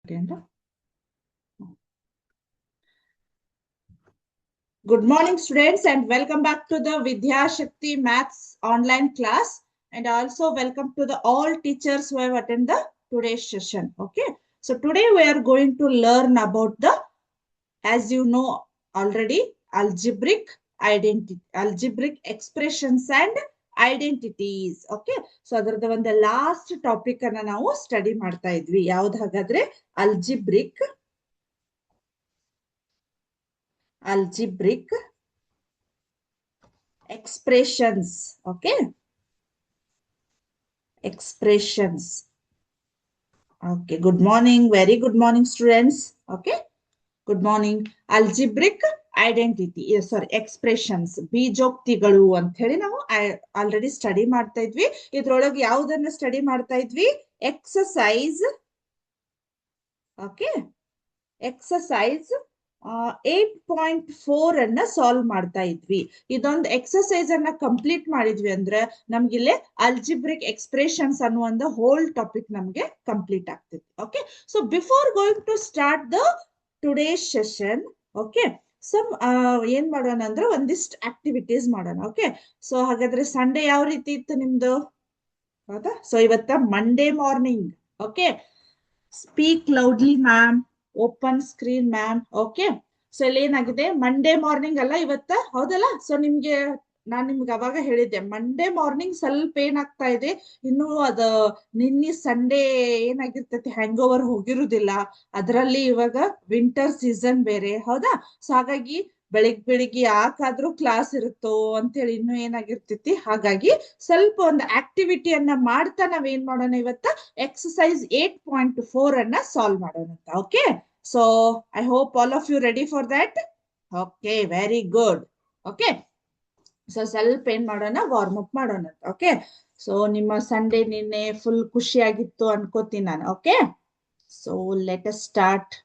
Good morning, students, and welcome back to the Vidya Shakti Maths online class. And also welcome to the all teachers who have attended today's session. Okay, so today we are going to learn about the, as you know already, algebraic identity, algebraic expressions and identities. Okay, so ಅದರದ ಒಂದು last topic ಅನ್ನ ನಾವು study ಮಾಡ್ತಾ ಇದ್ವಿ. ಯಾವ್ದು ಹಾಗಾದ್ರೆ algebraic expressions. Okay, expressions. Okay, good morning, very good morning, students. Okay, good morning. Algebraic identity, sorry, expressions, ಬೀಜೋಕ್ತಿಗಳು ಅಂತ ಹೇಳಿ ನಾವು ಆಲ್ರೆಡಿ ಸ್ಟಡಿ ಮಾಡ್ತಾ ಇದ್ವಿ. ಇದ್ರೊಳಗೆ ಯಾವುದನ್ನ ಸ್ಟಡಿ ಮಾಡ್ತಾ ಇದ್ವಿ? ಎಕ್ಸಸೈಸ್. ಓಕೆ, ಎಕ್ಸಸೈಸ್ 8.4 ಅನ್ನ ಸಾಲ್ವ್ ಮಾಡ್ತಾ ಇದ್ವಿ. ಇದೊಂದು ಎಕ್ಸಸೈಸ್ ಅನ್ನ ಕಂಪ್ಲೀಟ್ ಮಾಡಿದ್ವಿ ಅಂದ್ರೆ ನಮ್ಗಿಲ್ಲೇ ಅಲ್ಜಿಬ್ರಿಕ್ ಎಕ್ಸ್ಪ್ರೆಷನ್ಸ್ ಅನ್ನುವಂತ ಹೋಲ್ ಟಾಪಿಕ್ ನಮ್ಗೆ ಕಂಪ್ಲೀಟ್ ಆಗ್ತದೆ. Okay, so before going to start the today's session, okay, some ಏನ್ ಮಾಡೋಣ ಅಂದ್ರೆ ಒಂದಿಷ್ಟು ಆಕ್ಟಿವಿಟೀಸ್ ಮಾಡೋಣ. ಓಕೆ, ಸೊ ಹಾಗಾದ್ರೆ ಸಂಡೇ ಯಾವ ರೀತಿ ಇತ್ತು ನಿಮ್ದು? ಹೌದಾ? ಸೊ ಇವತ್ತ Monday morning. Okay, speak loudly ma'am, open screen ma'am. Okay, so ಇಲ್ಲಿ ಏನಾಗಿದೆ, ಮಂಡೇ ಮಾರ್ನಿಂಗ್ ಅಲ್ಲ ಇವತ್ತ, ಹೌದಲ್ಲ? ಸೊ ನಾನ್ ನಿಮ್ಗೆ ಅವಾಗ ಹೇಳಿದ್ದೆ ಮಂಡೇ ಮಾರ್ನಿಂಗ್ ಸ್ವಲ್ಪ ಏನಾಗ್ತಾ ಇದೆ, ಇನ್ನು ಅದ ನಿನ್ನೆ ಸಂಡೇ ಏನಾಗಿರ್ತೈತಿ, ಹ್ಯಾಂಗ್ ಓವರ್ ಹೋಗಿರುದಿಲ್ಲ. ಅದರಲ್ಲಿ ಇವಾಗ ವಿಂಟರ್ ಸೀಸನ್ ಬೇರೆ, ಹೌದಾ? ಸೊ ಹಾಗಾಗಿ ಬೆಳಿಗ್ಗೆ ಯಾಕಾದ್ರೂ ಕ್ಲಾಸ್ ಇರುತ್ತೋ ಅಂತೇಳಿ ಇನ್ನೂ ಏನಾಗಿರ್ತೈತಿ. ಹಾಗಾಗಿ ಸ್ವಲ್ಪ ಒಂದು ಆಕ್ಟಿವಿಟಿಯನ್ನ ಮಾಡ್ತಾ ನಾವೇನ್ ಮಾಡೋಣ, ಇವತ್ತ ಎಕ್ಸಸೈಸ್ 8.4 ಅನ್ನ ಸಾಲ್ವ್ ಮಾಡೋಣ. Okay, so I hope all of you ready for that. Okay, very good. Okay, so ಸ್ವಲ್ಪ ಏನ್ ಮಾಡೋಣ, ವಾರ್ಮ್ ಅಪ್ ಮಾಡೋಣ. ಓಕೆ, ಸೊ ನಿಮ್ಮ ಸಂಡೇ ನಿನ್ನೆ ಫುಲ್ ಖುಷಿಯಾಗಿತ್ತು ಅನ್ಕೋತೀನಿ ನಾನು. Okay, so let us start.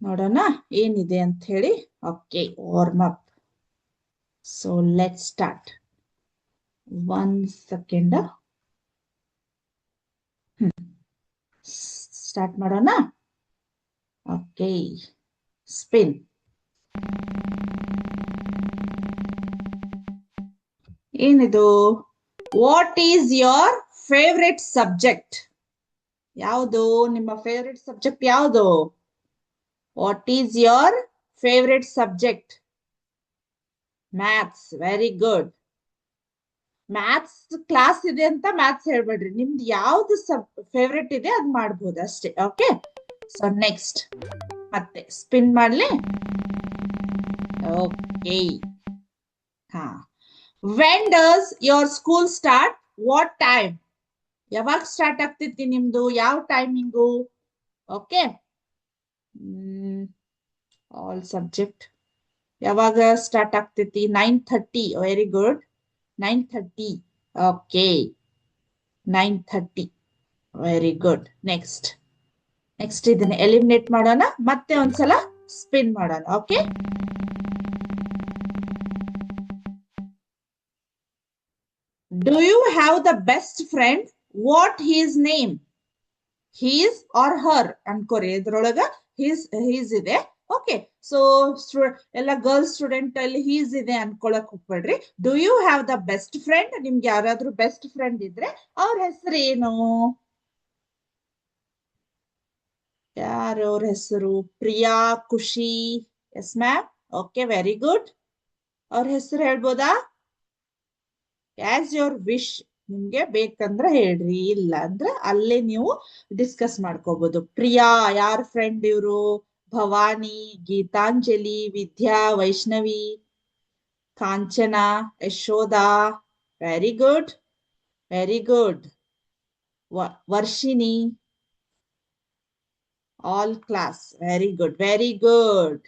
ನೋಡೋಣ ಏನಿದೆ ಅಂತ ಹೇಳಿ. Okay, warm up. So let start. 1 second. Start ಮಾಡೋಣ. Okay, spin. ಏನಿದು? What is your favourite subject? ಯಾವುದು ನಿಮ್ಮ ಫೇವ್ರೆಟ್ ಸಬ್ಜೆಕ್ಟ್? ಯಾವುದು? What is your favourite subject? Maths. Very good. Maths class ಇದೆ ಅಂತ ಮ್ಯಾಥ್ಸ್ ಹೇಳ್ಬೇಡ್ರಿ, ನಿಮ್ದು ಯಾವ್ದು ಫೇವ್ರೆಟ್ ಇದೆ ಅದ್ ಮಾಡ್ಬೋದು ಅಷ್ಟೇ. ಓಕೆ, ಸೊ ನೆಕ್ಸ್ಟ್ ಮತ್ತೆ ಸ್ಪಿನ್ ಮಾಡ್ಲಿ. ಓಕೆ, ಹಾ. When does your school start? What time? ಯಾವಾಗ ಸ್ಟಾರ್ಟ್ ಆಗ್ತೈತಿ ನಿಮ್ದು? ಯಾವ ಟೈಮಿಂಗು? ಓಕೆ, ಆಲ್ ಸಬ್ಜೆಕ್ಟ್ ಯಾವಾಗ ಸ್ಟಾರ್ಟ್ ಆಗ್ತೈತಿ? 9:30. Very good, 9:30. Okay, 9:30. Very good. Next ಇದನ್ನ ಎಲಿಮಿನೇಟ್ ಮಾಡೋಣ, ಮತ್ತೆ ಒಂದ್ಸಲ ಸ್ಪಿನ್ ಮಾಡೋಣ. Okay, do you have the best friend? What his name? His or her ಅನ್ಕೋರಿ. ಇದ್ರೊಳಗ his ಇದೆ. ಓಕೆ, ಸೊ ಎಲ್ಲ ಗರ್ಲ್ಸ್ ಸ್ಟೂಡೆಂಟ್ ಅಲ್ಲಿ ಹೀಸ್ ಇದೆ ಅನ್ಕೊಳಕ್ ಹೋಗ್ಬೇಡ್ರಿ. Do you have the best friend? ನಿಮ್ಗೆ ಯಾರಾದ್ರೂ ಬೆಸ್ಟ್ ಫ್ರೆಂಡ್ ಇದ್ರೆ ಅವ್ರ ಹೆಸರು ಏನು? ಯಾರವ್ರ ಹೆಸರು? ಪ್ರಿಯಾ, ಖುಷಿ? Yes ma'am. Okay, very good. ಅವ್ರ ಹೆಸರು ಹೇಳ್ಬೋದಾ? As your wish. ನಿಮ್ಗೆ ಬೇಕಂದ್ರೆ ಹೇಳ್ರಿ, ಇಲ್ಲ ಅಂದ್ರೆ ಅಲ್ಲೇ ನೀವು ಡಿಸ್ಕಸ್ ಮಾಡ್ಕೋಬಹುದು. ಪ್ರಿಯಾ ಯಾರ ಫ್ರೆಂಡ್ ಇವ್ರು? Bhavani, Geetanjali, Vidya, Vaishnavi, Kanchana, Yashoda. Very good, very good. Varshini, all class. Very good, very good.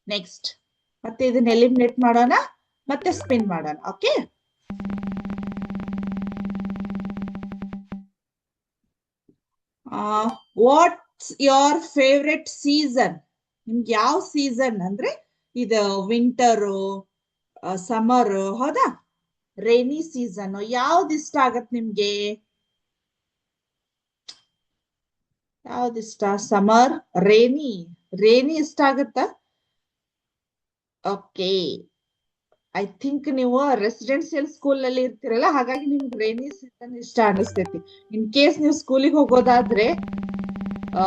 Next ಮತ್ತೆ ಇದನ್ನ ಎಲಿಮಿನೇಟ್ ಮಾಡೋಣ, ಮತ್ತೆ ಸ್ಪಿನ್ ಮಾಡೋಣ. Okay, what's your favourite season? ನಿಮ್ಗೆ ಯಾವ ಸೀಸನ್ ಅಂದ್ರೆ ಇದು ವಿಂಟರು, ಸಮ್ಮರ್, ಹೌದಾ? ರೈನಿ ಸೀಸನ್ ಯಾವ್ದು ಇಷ್ಟ ಆಗತ್ ನಿಮ್ಗೆ? ಯಾವ್ದು ಇಷ್ಟ? ಸಮರ್, ರೇನಿ ಇಷ್ಟ ಆಗತ್ತಾ? ಓಕೆ, ಐ ಥಿಂಕ್ ನೀವು ರೆಸಿಡೆನ್ಸಿಯಲ್ ಸ್ಕೂಲ್ ಅಲ್ಲಿ ಇರ್ತೀರಲ್ಲ, ಹಾಗಾಗಿ ನಿಮ್ಗೆ ರೇನಿ ಸೀಸನ್ ಇಷ್ಟ ಅನಿಸ್ತೈತಿ. ಇನ್ ಕೇಸ್ ನೀವು ಸ್ಕೂಲಿಗೆ ಹೋಗೋದಾದ್ರೆ,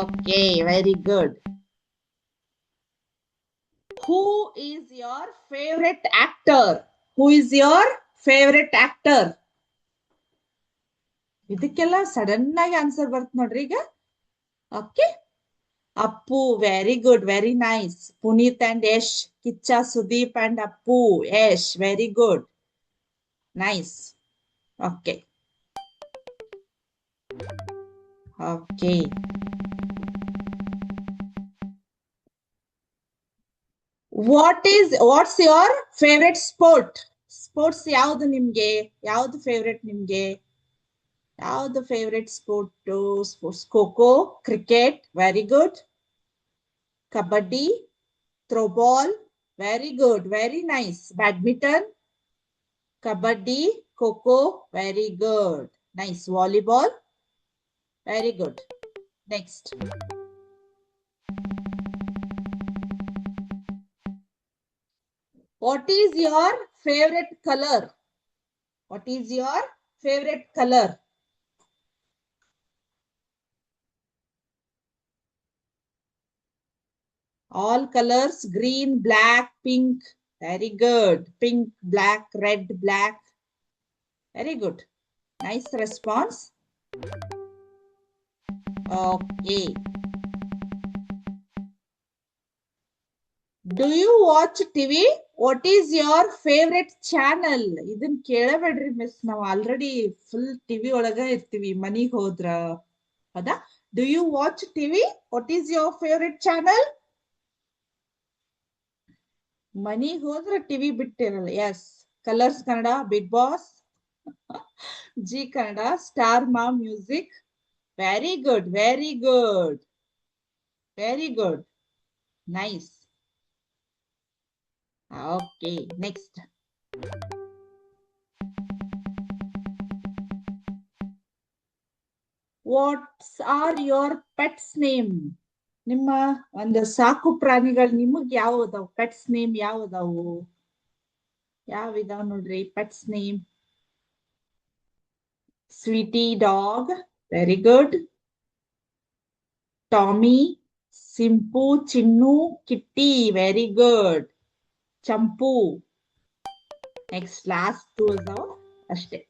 okay, very good. Who is your favourite actor? Who is your favourite actor? ಇದಕ್ಕೆಲ್ಲ ಸಡನ್ ಆಗಿ ಆನ್ಸರ್ ಬರ್ತ್ ನೋಡ್ರಿ ಈಗ. Okay, Appu, very good, very nice. Puneeth and Yash, Kichcha Sudeep and Appu, Yash, very good, nice. Okay, okay. What's your favourite sports ಯಾವ್ದು ನಿಮ್ಗೆ? ಯಾವ್ದು favourite ನಿಮ್ಗೆ? ಯಾವ್ದು favourite sports? Kho kho, cricket, very good. Kabaddi, throwball, very good, very nice. Badminton, kabaddi, kho kho, very good, nice. Volleyball, very good. Next. What is your favorite color? What is your favorite color? All colors, green, black, pink. Very good. Pink, black, red, black. Very good. Nice response. Okay. Do you watch TV? What is your favorite channel? ಇದನ್ ಕೇಳಬೇಡ್ರಿ miss, ನಾವು already full TV ಒಳಗ ಇರ್ತೀವಿ ಮನಿಗ್ ಹೋದ್ರ. ಹೌದಾ? Do you watch TV? What is your favorite channel? ಮನಿಗ್ ಹೋದ್ರ TV ಬಿಟ್ಟಿರಲ್ಲ. Yes, Colors Kannada, Bigg Boss, Zee Kannada, Star Maa music. Very good, very good, very good, nice. Okay, next. What's are your pets name? ನಿಮ್ಮ ಒಂದು ಸಾಕು ಪ್ರಾಣಿಗಳು ನಿಮಗ್ ಯಾವ ಅದಾವು? ಪೆಟ್ಸ್ ನೇಮ್ ಯಾವ ಅದಾವು? ಯಾವ ಇದಾವ್ ನೋಡ್ರಿ pets name? Sweety dog, very good. Tommy, Simpu, Chinnu, Kitty, very good. Champu. Next, last two ಅದಾವ ಅಷ್ಟೇ.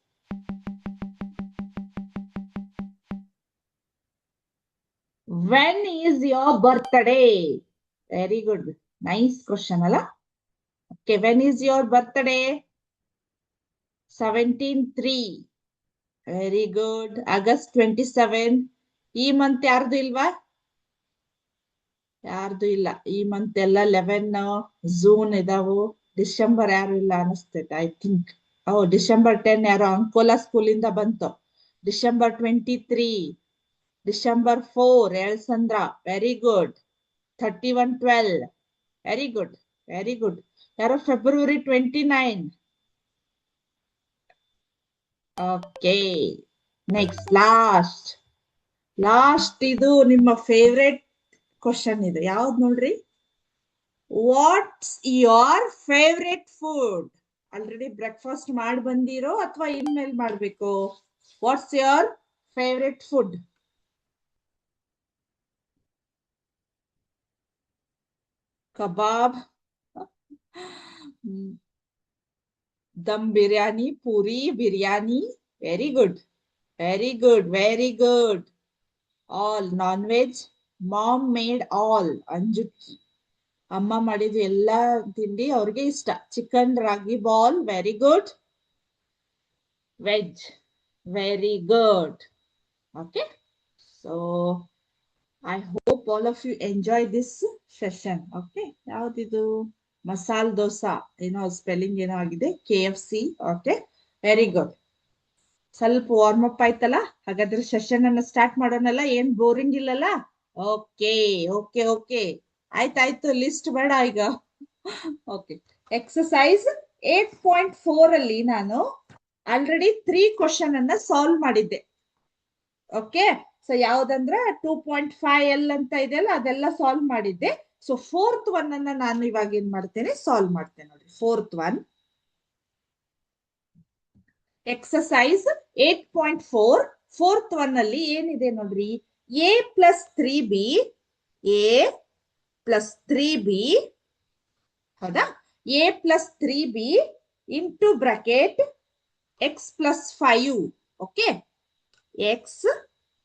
When is your birthday? Very good. Nice question, ಅಲ್ಲ? Okay, when is your birthday? 17/3. Very good. August 27. ಈ month ಯಾರ್ದು ಇಲ್ವಾ? ಯಾರ್ದು ಇಲ್ಲ ಈ ಮಂತ್. ಎಲ್ಲ 11 ಜೂನ್ ಇದಾವು. ಡಿಸೆಂಬರ್ ಯಾರು ಇಲ್ಲ ಅನಿಸ್ತೈತೆ, ಐ ಥಿಂಕ್. ಡಿಸೆಂಬರ್ 10 ಯಾರೋ ಅಂಕೋಲಾ ಸ್ಕೂಲಿಂದ ಬಂತು. ಡಿಸೆಂಬರ್ 23. ಡಿಸೆಂಬರ್ 4 ಎಳ್ಸಂದ್ರ, very good. 31/12, very good, very good. ಯಾರೋ ಫೆಬ್ರವರಿ 29. ಓಕೆ, ನೆಕ್ಸ್ಟ್, ಲಾಸ್ಟ್ ಇದು ನಿಮ್ಮ ಫೇವ್ರೆಟ್ ಕ್ವಶನ್. ಇದು ಯಾವ್ದು ನೋಡ್ರಿ? What's your favourite food? Already breakfast ಮಾಡಿ ಬಂದಿರೋ ಅಥವಾ ಇನ್ಮೇಲೆ ಮಾಡ್ಬೇಕು? What's your favourite food? ಕಬಾಬ್, dum biryani, puri biryani, very good, very good, very good. All non veg, mom made all. ಅಂಜುಕಿ, ಅಮ್ಮ ಮಾಡಿದ ಎಲ್ಲಾ ತಿಂಡಿ ಅವ್ರಿಗೆ ಇಷ್ಟ. Chicken ragi ball, very good. Veg, very good. Okay, so I hope all of you enjoy this session. Okay, ಯಾವ್ದಿದು? ಮಸಾಲ್ ದೋಸಾ, ಏನೋ spelling ಏನೋ ಆಗಿದೆ, KFC. Okay, very good. ಸ್ವಲ್ಪ ವಾರ್ಮ್ ಅಪ್ ಆಯ್ತಲ್ಲ, ಹಾಗಾದ್ರೆ ಸೆಷನ್ ಅನ್ನ ಸ್ಟಾರ್ಟ್ ಮಾಡೋಣಲ್ಲ. ಏನ್ ಬೋರಿಂಗ್ ಇಲ್ಲಲ್ಲ? ಓಕೆ, ಓಕೆ, ಓಕೆ, ಆಯ್ತಾಯ್ತು. ಲಿಸ್ಟ್ ಬೇಡ ಈಗ. ಓಕೆ, ಎಕ್ಸಸೈಸ್ 8.4 ಅಲ್ಲಿ ನಾನು ಆಲ್ರೆಡಿ 3 ಕ್ವಶನ್ ಅನ್ನ ಸಾಲ್ವ್ ಮಾಡಿದ್ದೆ. ಓಕೆ, ಸೊ ಯಾವ್ದಂದ್ರೆ 2.5L ಅಂತ ಇದೆಯಲ್ಲ ಅದೆಲ್ಲ ಸಾಲ್ವ್ ಮಾಡಿದ್ದೆ. ಸೊ ಫೋರ್ತ್ ಒನ್ ಅನ್ನ ನಾನು ಇವಾಗ ಏನ್ ಮಾಡ್ತೇನೆ ಸಾಲ್ವ್ ಮಾಡ್ತೇನೆ ನೋಡಿ. Fourth one exercise 8.4 fourth one ಅಲ್ಲಿ ಏನಿದೆ ನೋಡ್ರಿ, a plus 3b a plus 3b ಹೌದಾ, a plus 3b into bracket x plus 5. Okay, x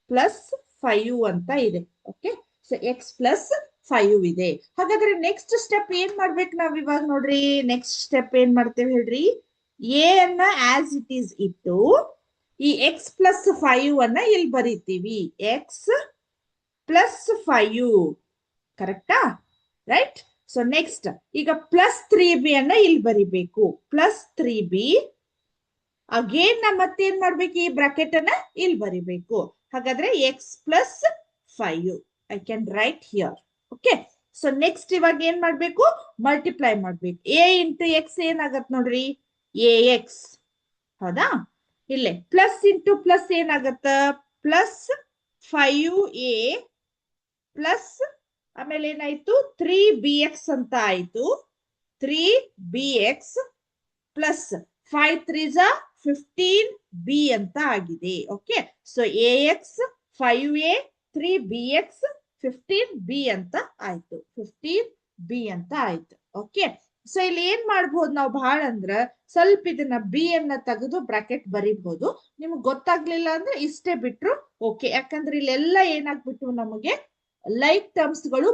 plus 5 ಅಂತ ಇದೆ. ಓಕೆ, ಸೊ x ಪ್ಲಸ್ 5 ಇದೆ. ಹಾಗಾದ್ರೆ ನೆಕ್ಸ್ಟ್ ಸ್ಟೆಪ್ ಏನ್ ಮಾಡ್ಬೇಕು ನಾವ್ ಇವಾಗ ನೋಡ್ರಿ. ನೆಕ್ಸ್ಟ್ ಸ್ಟೆಪ್ ಏನ್ ಮಾಡ್ತೇವೆ ಹೇಳ್ರಿ, a ಅನ್ನ ಆಸ್ ಇಟ್ ಈಸ್ ಇಟ್ಟು ಈ x ಪ್ಲಸ್ 5 ಅನ್ನ ಇಲ್ಲಿ ಬರೀತೀವಿ. x ಪ್ಲಸ್ 5 ಕರೆಕ್ಟಾ, ರೈಟ್. ಸೊ ನೆಕ್ಸ್ಟ್ ಈಗ ಪ್ಲಸ್ 3b ಅನ್ನ ಇಲ್ಲಿ ಬರಿಬೇಕು. ಪ್ಲಸ್ 3b ಅಗೇನ್ ನಾ ಮತ್ತೇನ್ ಮಾಡ್ಬೇಕು, ಈ ಬ್ರಾಕೆಟ್ ಅನ್ನ ಇಲ್ಲಿ ಬರಿಬೇಕು. ಹಾಗಾದ್ರೆ x plus 5 I can right here. Okay, so next ಇವಾಗ ಏನ್ ಮಾಡ್ಬೇಕು, ಮಲ್ಟಿಪ್ಲೈ ಮಾಡ್ಬೇಕು. a ಇಂಟು ಎಕ್ಸ್ ಏನಾಗತ್ ನೋಡ್ರಿ, ax ಹೌದಾ. ಇಲ್ಲೇ ಪ್ಲಸ್ ಇಂಟು ಪ್ಲಸ್ ಏನಾಗತ್ತ, ಪ್ಲಸ್ 5a ಪ್ಲಸ್ ಆಮೇಲೆ ಏನಾಯ್ತು 3bx ಅಂತ ಆಯ್ತು. 3bx ಪ್ಲಸ್ 5 3s 15b ಅಂತ ಆಗಿದೆ. Okay, so ax 5a 3bx 15b ಅಂತ ಆಯ್ತು. 15b ಅಂತ ಆಯ್ತು. ಓಕೆ, ಸೊ ಇಲ್ಲಿ ಏನ್ ಮಾಡ್ಬೋದು ನಾವು ಬಹಳ ಅಂದ್ರ ಸ್ವಲ್ಪ ಇದನ್ನ ಬಿ ಅನ್ನ ತೆಗೆದು ಬ್ರಾಕೆಟ್ ಬರಿಬಹುದು. ನಿಮ್ಗೆ ಗೊತ್ತಾಗ್ಲಿಲ್ಲ ಅಂದ್ರೆ ಇಷ್ಟೇ ಬಿಟ್ರು ಓಕೆ. ಯಾಕಂದ್ರೆ ಇಲ್ಲೆಲ್ಲ ಏನಾಗ್ಬಿಟ್ಟು ನಮಗೆ ಲೈಕ್ ಟರ್ಮ್ಸ್ ಗಳು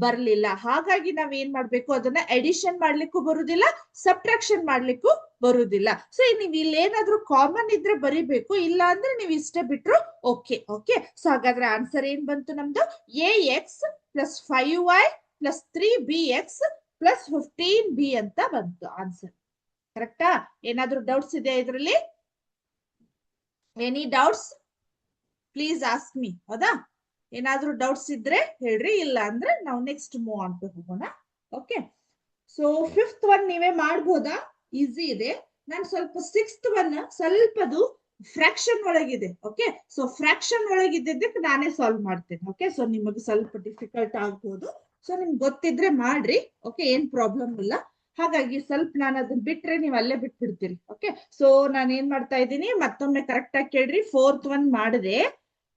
ಬರ್ಲಿಲ್ಲ. ಹಾಗಾಗಿ ನಾವ್ ಏನ್ ಮಾಡ್ಬೇಕು, ಅದನ್ನ ಎಡಿಷನ್ ಮಾಡ್ಲಿಕ್ಕೂ ಬರುದಿಲ್ಲ, ಸಬ್ಟ್ರಾಕ್ಷನ್ ಮಾಡ್ಲಿಕ್ಕೂ ಬರುದಿಲ್ಲ. ಸೊ ನೀವ್ ಇಲ್ಲಿ ಏನಾದ್ರೂ ಕಾಮನ್ ಇದ್ರೆ ಬರಿಬೇಕು, ಇಲ್ಲ ಅಂದ್ರೆ ನೀವ್ ಇಷ್ಟೇ ಬಿಟ್ರು ಓಕೆ. ಓಕೆ, ಸೊ ಹಾಗಾದ್ರೆ ಆನ್ಸರ್ ಏನ್ ಬಂತು ನಮ್ದು, ax plus 5y plus 3bx plus 15b ಅಂತ ಬಂತು ಆನ್ಸರ್. ಕರೆಕ್ಟಾ? ಏನಾದ್ರೂ ಡೌಟ್ಸ್ ಇದೆಯಾ ಇದರಲ್ಲಿ? Any doubts please ask me. ಹೌದಾ, ಏನಾದ್ರೂ ಡೌಟ್ಸ್ ಇದ್ರೆ ಹೇಳ್ರಿ, ಇಲ್ಲ ಅಂದ್ರೆ ನಾವು ನೆಕ್ಸ್ಟ್ ಮೂವ್ ಆನ್ ಟು ಹೋಗೋಣ. ಓಕೆ, ಸೊ ಫಿಫ್ತ್ ಒನ್ ನೀವೇ ಮಾಡ್ಬೋದಾ, ಈಸಿ ಇದೆ. ನಾನು ಸ್ವಲ್ಪ ಸಿಕ್ಸ್ತ್ ಒನ್ ಸ್ವಲ್ಪದು ಫ್ರಾಕ್ಷನ್ ಒಳಗಿದೆ. ಓಕೆ, ಸೊ ಫ್ರಾಕ್ಷನ್ ಒಳಗಿದ್ದಕ್ಕೆ ನಾನೇ ಸಾಲ್ವ್ ಮಾಡ್ತೇನೆ. ಓಕೆ, ಸೊ ನಿಮಗೆ ಸ್ವಲ್ಪ ಡಿಫಿಕಲ್ಟ್ ಆಗ್ಬೋದು. ಸೊ ನಿಮ್ಗೆ ಗೊತ್ತಿದ್ರೆ ಮಾಡ್ರಿ. ಓಕೆ, ಏನ್ ಪ್ರಾಬ್ಲಮ್ ಇಲ್ಲ. ಹಾಗಾಗಿ ಸ್ವಲ್ಪ ನಾನು ಅದನ್ನ ಬಿಟ್ರೆ ನೀವು ಅಲ್ಲೇ ಬಿಟ್ಬಿಡ್ತೀರಿ. ಓಕೆ, ಸೊ ನಾನು ಏನ್ ಮಾಡ್ತಾ ಇದ್ದೀನಿ, ಮತ್ತೊಮ್ಮೆ ಕರೆಕ್ಟ್ ಆಗಿ ಕೇಳ್ರಿ. ಫೋರ್ತ್ ಒನ್ ಮಾಡಿದೆ,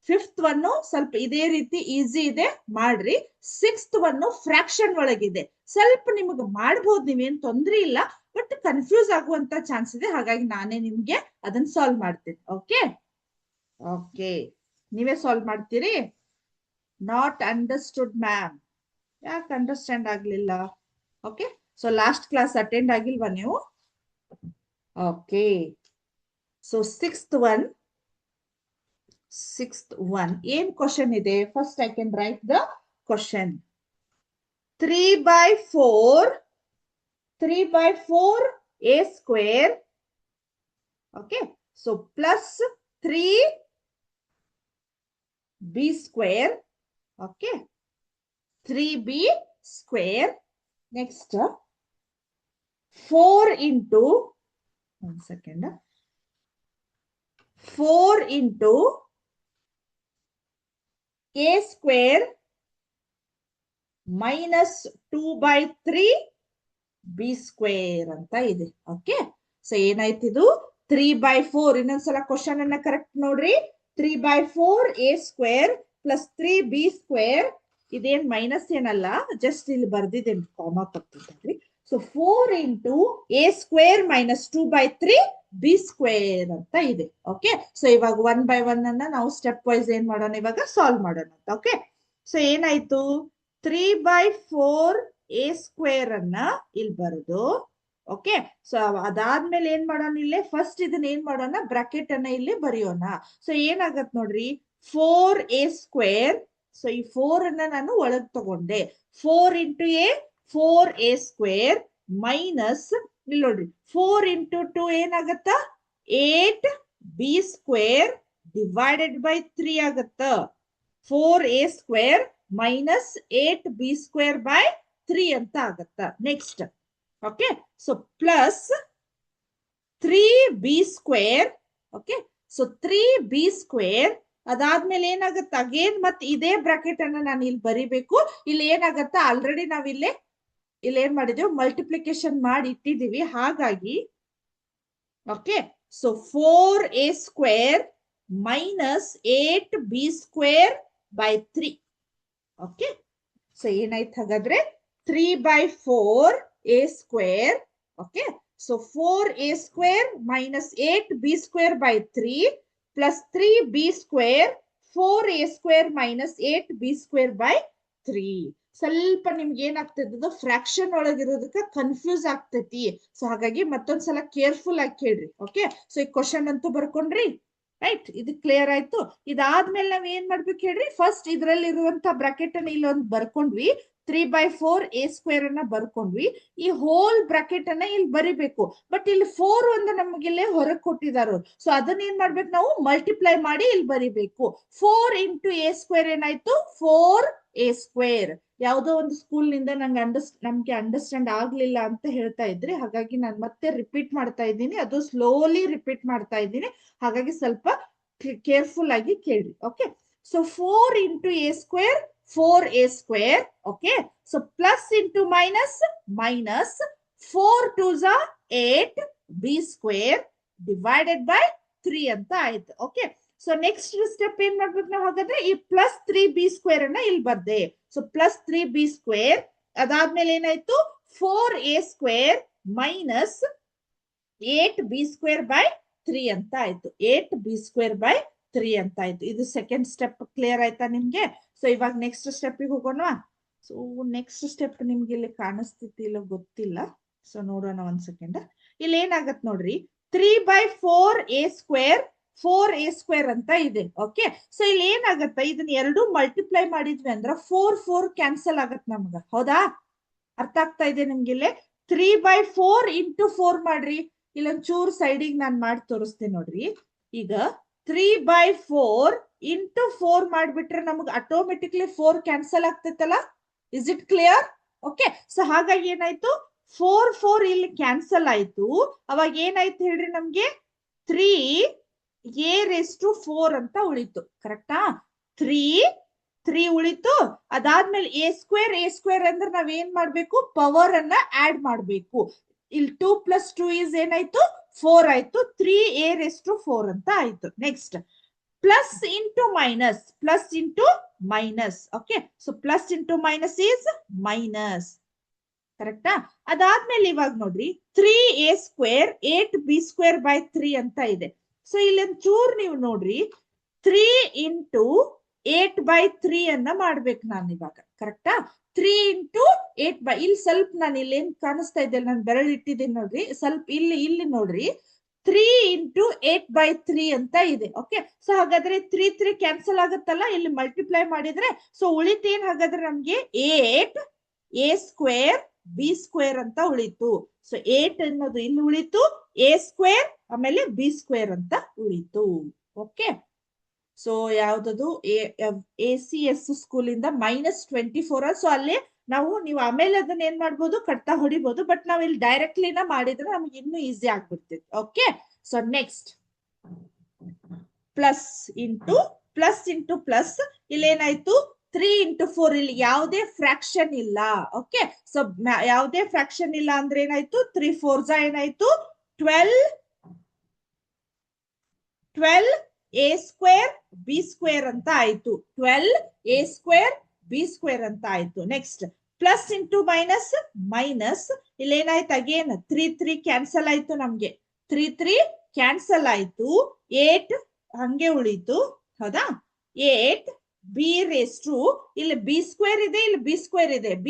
ಫಿಫ್ತ್ ಒನ್ ಸ್ವಲ್ಪ ಇದೇ ರೀತಿ ಈಸಿ ಇದೆ, ಮಾಡ್ರಿ. ಸಿಕ್ಸ್ತ್ ಒನ್ ಫ್ರಾಕ್ಷನ್ ಒಳಗಿದೆ, ಸ್ವಲ್ಪ ನಿಮಗೆ ಮಾಡ್ಬೋದು, ನೀವೇನ್ ತೊಂದ್ರೆ ಇಲ್ಲ, ಬಟ್ ಕನ್ಫ್ಯೂಸ್ ಆಗುವಂತ ಚಾನ್ಸ್ ಇದೆ. ಹಾಗಾಗಿ ನಾನೇ ನಿಮ್ಗೆ ಅದನ್ನ ಸಾಲ್ವ್ ಮಾಡ್ತೀನಿ. ಓಕೆ ಓಕೆ, ನೀವೇ ಸಾಲ್ವ್ ಮಾಡ್ತೀರಿ. ನಾಟ್ ಅಂಡರ್ಸ್ಟುಡ್ ಮ್ಯಾಮ್, ಯಾಕೆ ಅಂಡರ್ಸ್ಟ್ಯಾಂಡ್ ಆಗ್ಲಿಲ್ಲ? Okay, so last class attend ಆಗಿಲ್ವಾ ನೀವು? ಓಕೆ, ಸೊ ಸಿಕ್ಸ್ತ್ ಒನ್ ಏನ್ ಕ್ವಶನ್ ಇದೆ? First I can write the question. 3/4 a square. Okay, so plus 3b square. Okay, 3b square. Next 4 into 1 second, 4 into a square minus 2/3 b square ಅಂತ ಇದೆ. Okay, so ಏನಾಯ್ತಿದು 3/4. ಇನ್ನೊಂದ್ಸಲ question ಅನ್ನ correct ನೋಡ್ರಿ. 3/4 a square plus 3b square. ಇದೇನ್ minus ಏನಲ್ಲ, just ಇಲ್ಲಿ ಬರ್ದಿದ್ದೇನೆ, ಕಾಮಾ ಕೊಟ್ಟಿದ್ರಿ. So 4 into a square minus 2/3 b square ಅಂತ ಇದೆ. ಓಕೆ, ಸೊ ಇವಾಗ 1 by 1 ಅನ್ನ ನಾವು ಸ್ಟೆಪ್ ವೈಸ್ ಏನ್ ಮಾಡೋಣ, ಇವಾಗ ಸಾಲ್ವ್ ಮಾಡೋಣ ಅಂತ. ಓಕೆ, ಸೊ ಏನಾಯ್ತು, 3/4 a square ಅನ್ನ ಇಲ್ಲಿ ಬರೆದು, ಓಕೆ, ಸೊ ಅದಾದ್ಮೇಲೆ ಏನ್ ಮಾಡೋಣ, ಇಲ್ಲೇ ಫಸ್ಟ್ ಇದನ್ನ ಏನ್ ಮಾಡೋಣ, ಬ್ರಾಕೆಟ್ ಅನ್ನ ಇಲ್ಲಿ ಬರೆಯೋಣ. ಸೊ ಏನಾಗತ್ ನೋಡ್ರಿ, 4a square. ಸೊ ಈ 4 ಅನ್ನ ನಾನು ಒಳಗ್ ತಗೊಂಡೆ. 4 into a 4a square minus ಇಲ್ಲಿ ನೋಡ್ರಿ 4 into 2 ಏನಾಗತ್ತ, 8b square divided by 3 ಆಗತ್ತ. 4a square minus 8b square by 3 ಅಂತ ಆಗತ್ತ. Next okay, so plus 3b square. Okay, so 3b². ಅದಾದ್ಮೇಲೆ ಏನಾಗುತ್ತೆ ಅಗೇನ್ ಮತ್ತೆ ಇದೇ ಬ್ರಾಕೆಟ್ ಅನ್ನ ನಾನು ಇಲ್ಲಿ ಬರಿಬೇಕು. ಇಲ್ಲಿ ಏನಾಗತ್ತೆ ಆಲ್ರೆಡಿ ನಾವ್ ಇಲ್ಲಿ ಏನ್ ಮಾಡಿದೀವಿ ಮಲ್ಟಿಪ್ಲಿಕೇಶನ್ ಮಾಡಿ ಇಟ್ಟಿದೀವಿ. ಹಾಗಾಗಿ okay, so 4a² minus 8b² 3. Okay, so ಏನಾಯ್ತು ಹಾಗಾದ್ರೆ 3/4a². Okay, so 4a² minus 8b² 3 plus 3b², 4a² minus 8b² 3. ಸ್ವಲ್ಪ ನಿಮ್ಗೆ ಏನಾಗ್ತದ ಫ್ರಾಕ್ಷನ್ ಒಳಗಿರೋದಕ್ಕೆ ಕನ್ಫ್ಯೂಸ್ ಆಗ್ತೈತಿ. ಸೊ ಹಾಗಾಗಿ ಮತ್ತೊಂದ್ಸಲ ಕೇರ್ಫುಲ್ ಆಗಿ ಕೇಳ್ರಿ. ಓಕೆ, ಸೊ ಈ ಕ್ವಶನ್ ಅಂತೂ ಬರ್ಕೊಂಡ್ರಿ, ರೈಟ್? ಇದು ಕ್ಲಿಯರ್ ಆಯ್ತು. ಇದಾದ್ಮೇಲೆ ನಾವ್ ಏನ್ ಮಾಡ್ಬೇಕು ಹೇಳ್ರಿ, ಫಸ್ಟ್ ಇದ್ರಲ್ಲಿ ಇರುವಂತ ಬ್ರಾಕೆಟ್ ಅನ್ನ ಇಲ್ಲೊಂದು ಬರ್ಕೊಂಡ್ವಿ, 3/4a² ಅನ್ನ ಬರ್ಕೊಂಡ್ವಿ. ಈ ಹೋಲ್ ಬ್ರಾಕೆಟ್ ಅನ್ನ ಇಲ್ಲಿ ಬರಿಬೇಕು. ಬಟ್ ಇಲ್ಲಿ 4 ಒಂದು ನಮ್ಗೆ ಇಲ್ಲಿ ಹೊರಗೆ ಕೊಟ್ಟಿದಾರು. ಸೊ ಅದನ್ನ ಏನ್ ಮಾಡ್ಬೇಕು ನಾವು ಮಲ್ಟಿಪ್ಲೈ ಮಾಡಿ ಇಲ್ಲಿ ಬರಿಬೇಕು. 4 ಇಂಟು a² ಏನಾಯ್ತು 4a². ಯಾವ್ದೋ ಒಂದು ಸ್ಕೂಲ್ ನಿಂದ ನಮ್ಗೆ ಅಂಡರ್ಸ್ಟ್ಯಾಂಡ್ ಆಗ್ಲಿಲ್ಲ ಅಂತ ಹೇಳ್ತಾ ಇದ್ರಿ. ಹಾಗಾಗಿ ನಾನು ಮತ್ತೆ ರಿಪೀಟ್ ಮಾಡ್ತಾ ಇದ್ದೀನಿ. ಅದು ಸ್ಲೋಲಿ ರಿಪೀಟ್ ಮಾಡ್ತಾ ಇದ್ದೀನಿ. ಹಾಗಾಗಿ ಸ್ವಲ್ಪ ಕೇರ್ಫುಲ್ ಆಗಿ ಕೇಳಿ. Okay, so 4 into a², 4a². Okay, so plus into minus minus, 4 2s are 8b² divided by 3 ಅಂತ ಆಯ್ತು. ಓಕೆ, ಸೊ ನೆಕ್ಸ್ಟ್ ಸ್ಟೆಪ್ ಏನ್ ಮಾಡ್ಬೇಕು ನಾವು ಹಾಗಾದ್ರೆ, ಈ ಪ್ಲಸ್ 3b² ಅನ್ನ ಇಲ್ಲಿ ಬರ್ದೆ. So plus 3b². ಅದಾದ್ಮೇಲೆ ಏನಾಯ್ತು 4a² ಮೈನಸ್ 8b² 3 ಅಂತ ಆಯ್ತು. 8b² 3 ಅಂತ ಆಯ್ತು. ಇದು ಸೆಕೆಂಡ್ ಸ್ಟೆಪ್. ಕ್ಲಿಯರ್ ಆಯ್ತಾ ನಿಮ್ಗೆ? ಸೊ ಇವಾಗ ನೆಕ್ಸ್ಟ್ ಸ್ಟೆಪ್ ಹೋಗೋಣ. ಸೊ ನೆಕ್ಸ್ಟ್ ಸ್ಟೆಪ್ ನಿಮ್ಗೆ ಇಲ್ಲಿ ಕಾಣಿಸ್ತಿಲ್ಲ ಗೊತ್ತಿಲ್ಲ. ಸೊ ನೋಡೋಣ ಒಂದ್ ಸೆಕೆಂಡ್. ಇಲ್ಲಿ ಏನಾಗತ್ ನೋಡ್ರಿ, 3/4a², 4a² ಅಂತ ಇದೆ. ಓಕೆ, ಸೊ ಇಲ್ಲಿ ಏನಾಗತ್ತ, ಇದನ್ನ ಎರಡು ಮಲ್ಟಿಪ್ಲೈ ಮಾಡಿದ್ವಿ ಅಂದ್ರ 4 4 ಕ್ಯಾನ್ಸಲ್ ಆಗತ್ ನಮ್ಗ. ಹೌದಾ? ಅರ್ಥ ಆಗ್ತಾ ಇದೆ ನಿಮ್ಗೆ? ಇಲ್ಲಿ 3/4 ಇಂಟು 4 ಮಾಡ್ರಿ. ಇಲ್ಲೊಂದ್ ಚೂರ್ ಸೈಡಿಗೆ ನಾನ್ ಮಾಡಿ ತೋರಿಸ್ತೇನೆ ನೋಡ್ರಿ. ಈಗ 3/4 ಇಂಟು 4 ಮಾಡ್ಬಿಟ್ರೆ ನಮ್ಗೆ ಆಟೋಮೆಟಿಕ್ಲಿ 4 ಕ್ಯಾನ್ಸಲ್ ಆಗ್ತೈತಲ್ಲ. Is it clear? Okay, so ಹಾಗಾಗಿ ಏನಾಯ್ತು 4 4 ಇಲ್ಲಿ ಕ್ಯಾನ್ಸಲ್ ಆಯ್ತು. ಅವಾಗ ಏನಾಯ್ತು ಹೇಳ್ರಿ, ನಮ್ಗೆ 3a⁴ ಅಂತ ಉಳಿತು. ಕರೆಕ್ಟಾ? 3 ಉಳಿತು. ಅದಾದ್ಮೇಲೆ a² ಅಂದ್ರೆ ನಾವ್ ಏನ್ ಮಾಡ್ಬೇಕು, ಪವರ್ ಅನ್ನ ಆಡ್ ಮಾಡ್ಬೇಕು. ಇಲ್ಲಿ 2 + 2 ಏನಾಯ್ತು 4 ಆಯ್ತು. 3a⁴ ಅಂತ ಆಯ್ತು. Next plus into minus, plus into minus. Okay, so plus into minus is minus. ಕರೆಕ್ಟಾ? ಅದಾದ್ಮೇಲೆ ಇವಾಗ ನೋಡ್ರಿ 3a² 8b² 3 ಅಂತ ಇದೆ. ಸೊ ಇಲ್ಲಿ ಚೂರ್ ನೀವು ನೋಡ್ರಿ, 3 ಇಂಟು 8/3 ಅನ್ನ ಮಾಡ್ಬೇಕು ನಾನು ಇವಾಗ. ಕರೆಕ್ಟಾ? 3 ಇಂಟು 8 ಇಲ್ಲಿ ಸ್ವಲ್ಪ ನಾನು ಇಲ್ಲಿ ಏನ್ ಕಾಣಿಸ್ತಾ ಇದ್ದೆ, ನಾನು ಬೆರಳು ಇಟ್ಟಿದ್ದೀನಿ ನೋಡ್ರಿ, ಸ್ವಲ್ಪ ಇಲ್ಲಿ ನೋಡ್ರಿ 3 ಇಂಟು 8/3 ಅಂತ ಇದೆ. ಓಕೆ, ಸೊ ಹಾಗಾದ್ರೆ 3 3 ಕ್ಯಾನ್ಸಲ್ ಆಗುತ್ತಲ್ಲ, ಇಲ್ಲಿ ಮಲ್ಟಿಪ್ಲೈ ಮಾಡಿದ್ರೆ ಸೊ ಉಳಿತೇನ್ ಹಾಗಾದ್ರೆ ನಮ್ಗೆ 8a²b² ಅಂತ ಉಳಿತು. ಸೊ 8 ಅನ್ನೋದು ಇಲ್ಲಿ ಉಳಿತು, a² ಆಮೇಲೆ b² ಅಂತ ಉಳಿತು. ಓಕೆ, ಸೊ ಯಾವ್ದದು ACS ಸ್ಕೂಲ್ ಇಂದ -24. ಸೊ ಅಲ್ಲಿ ನೀವು ಆಮೇಲೆ ಅದನ್ನ ಏನ್ ಮಾಡ್ಬೋದು, ಕಟ್ತಾ ಹೊಡಿಬಹುದು. ಬಟ್ ನಾವ್ ಇಲ್ಲಿ ಡೈರೆಕ್ಟ್ಲಿನ ಮಾಡಿದ್ರೆ ನಮ್ಗೆ ಇನ್ನೂ ಈಸಿ ಆಗ್ಬಿಡ್ತೈತಿ. Okay, so next plus into plus. ಇಲ್ಲಿ ಏನಾಯ್ತು 3 ಇಂಟು 4. ಇಲ್ಲಿ ಯಾವುದೇ ಫ್ರಾಕ್ಷನ್ ಇಲ್ಲ. ಓಕೆ, ಸೊ ಯಾವುದೇ ಫ್ರಾಕ್ಷನ್ ಇಲ್ಲ ಅಂದ್ರೆ ಏನಾಯ್ತು, 3 4s ಏನಾಯ್ತು 12a² b² ಅಂತ ಆಯ್ತು. 12a² b² ಅಂತ ಆಯ್ತು. Next plus into minus. ಇಲ್ಲಿ ಏನಾಯ್ತು ಅಗೇನ್ 3 3 ಕ್ಯಾನ್ಸಲ್ ಆಯ್ತು. ನಮ್ಗೆ 3 3 ಕ್ಯಾನ್ಸಲ್ ಆಯ್ತು. 8 ಹಂಗೆ ಉಳಿತು. ಹೌದಾ? 8 b⁻, ಇಲ್ಲಿ b² ಇದೆ, ಇಲ್ಲಿ b² ಇದೆ. b²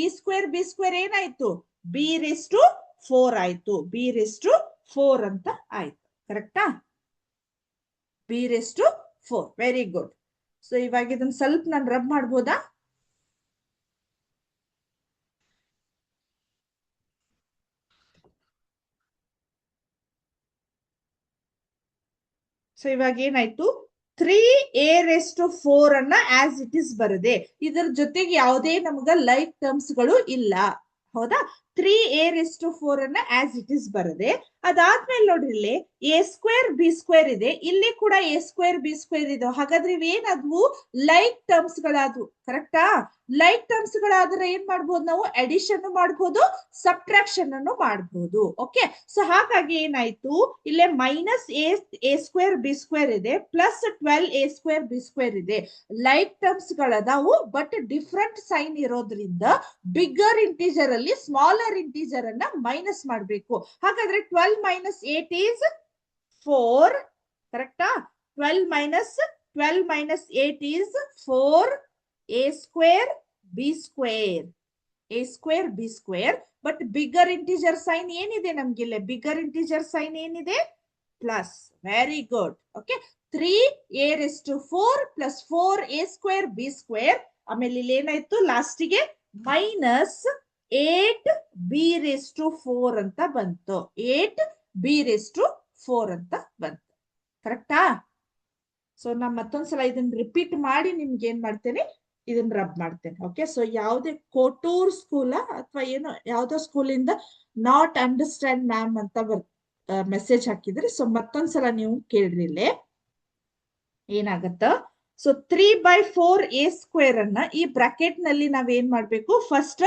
ಏನಾಯ್ತು b⁻4 ಆಯ್ತು. b⁻4 ಅಂತ ಆಯ್ತು. ಕರೆಕ್ಟಾ? b⁻4. Very good. ಸೊ ಇವಾಗ ಇದನ್ನ ಸ್ವಲ್ಪ ನಾನು ರಬ್ ಮಾಡ್ಬೋದಾ? ಸೊ ಇವಾಗ ಏನಾಯ್ತು, 3a⁴ ಅನ್ನ ಆಸ್ ಇಟ್ ಇಸ್ ಬರದೆ. ಇದರ ಜೊತೆಗೆ ಯಾವುದೇ ನಮ್ಗ ಲೈಕ್ ಟರ್ಮ್ಸ್ ಗಳು ಇಲ್ಲ. ಹೌದಾ? 3a⁴ ಅನ್ನ ಆಸ್ ಇಟ್ ಇಸ್ ಬರದೆ, ಅದಾದ್ಮೇಲೆ ನೋಡ್ರಿ ಇಲ್ಲಿ a²b² ಇದೆ, ಇಲ್ಲಿ ಕೂಡ a²b² ಇದೆ. ಹಾಗಾದ್ರೆ ಇವೇನದ್ವು ಲೈಕ್ ಟರ್ಮ್ಸ್ ಗಳಾದ್ವು. ಕರೆಕ್ಟಾ? ಲೈಕ್ ಟರ್ಮ್ಸ್ ಗಳಾದ್ರೆ ಏನ್ ಮಾಡ್ಬೋದು ನಾವು? ಅಡಿಷನ್ ಮಾಡ್ಬೋದು, ಸಬ್ಟ್ರಾಕ್ಷನ್ ಅನ್ನು ಮಾಡ್ಬೋದು. ಓಕೆ, ಸೊ ಹಾಗಾಗಿ ಏನಾಯ್ತು ಇಲ್ಲೇ -a²b² ಇದೆ ಪ್ಲಸ್ 12a²b² ಇದೆ. ಲೈಕ್ ಟರ್ಮ್ಸ್ ಗಳದಾವು, ಬಟ್ ಡಿಫ್ರೆಂಟ್ ಸೈನ್ ಇರೋದ್ರಿಂದ ಬಿಗ್ಗರ್ ಇಂಟೀಜರ್ ಅಲ್ಲಿ ಸ್ಮಾಲರ್ ಇಂಟೀಜರ್ ಅನ್ನ ಮೈನಸ್ ಮಾಡ್ಬೇಕು. ಹಾಗಾದ್ರೆ 12 - 8 is 4. ಕರೆಕ್ಟಾ? 12 - 8 is 4a²b². a²b². But bigger integer sign ಏನಿದೆ ನಮ್ಗಿಲ್ಲ? ಬಿಗ್ಗರ್ ಇಂಟೀಜರ್ ಸೈನ್ ಏನಿದೆ? Plus. Very good. Okay, 3a⁴ plus 4a²b². ಆಮೇಲೆ ಇಲ್ಲಿ ಏನಾಯ್ತು ಲಾಸ್ಟಿಗೆ -8b⁴ ಅಂತ ಬಂತು. 8b⁴ ಅಂತ ಬಂತು. ಕರೆಕ್ಟಾ? ಸೊ ನಾ ಮತ್ತೊಂದ್ಸಲ ಇದನ್ನ ರಿಪೀಟ್ ಮಾಡಿ ನಿಮ್ಗೆ ಏನ್ ಮಾಡ್ತೇನೆ, ಇದನ್ನ ರಬ್ ಮಾಡ್ತೇನೆ. ಓಕೆ, ಸೊ ಯಾವುದೇ ಕೋಟೂರ್ ಸ್ಕೂಲ ಅಥವಾ ಏನೋ ಯಾವ್ದೋ ಸ್ಕೂಲಿಂದ ನಾಟ್ ಅಂಡರ್ಸ್ಟ್ಯಾಂಡ್ ಮ್ಯಾಮ್ ಅಂತ ಮೆಸೇಜ್ ಹಾಕಿದ್ರಿ. ಸೊ ಮತ್ತೊಂದ್ಸಲ ನೀವು ಕೇಳ್ರಿ. ಇಲ್ಲೇ ಏನಾಗತ್ತ, ಸೊ 3/4a² ಅನ್ನ ಈ ಬ್ರಾಕೆಟ್ ನಲ್ಲಿ ನಾವೇನ್ ಮಾಡ್ಬೇಕು? ಫಸ್ಟ್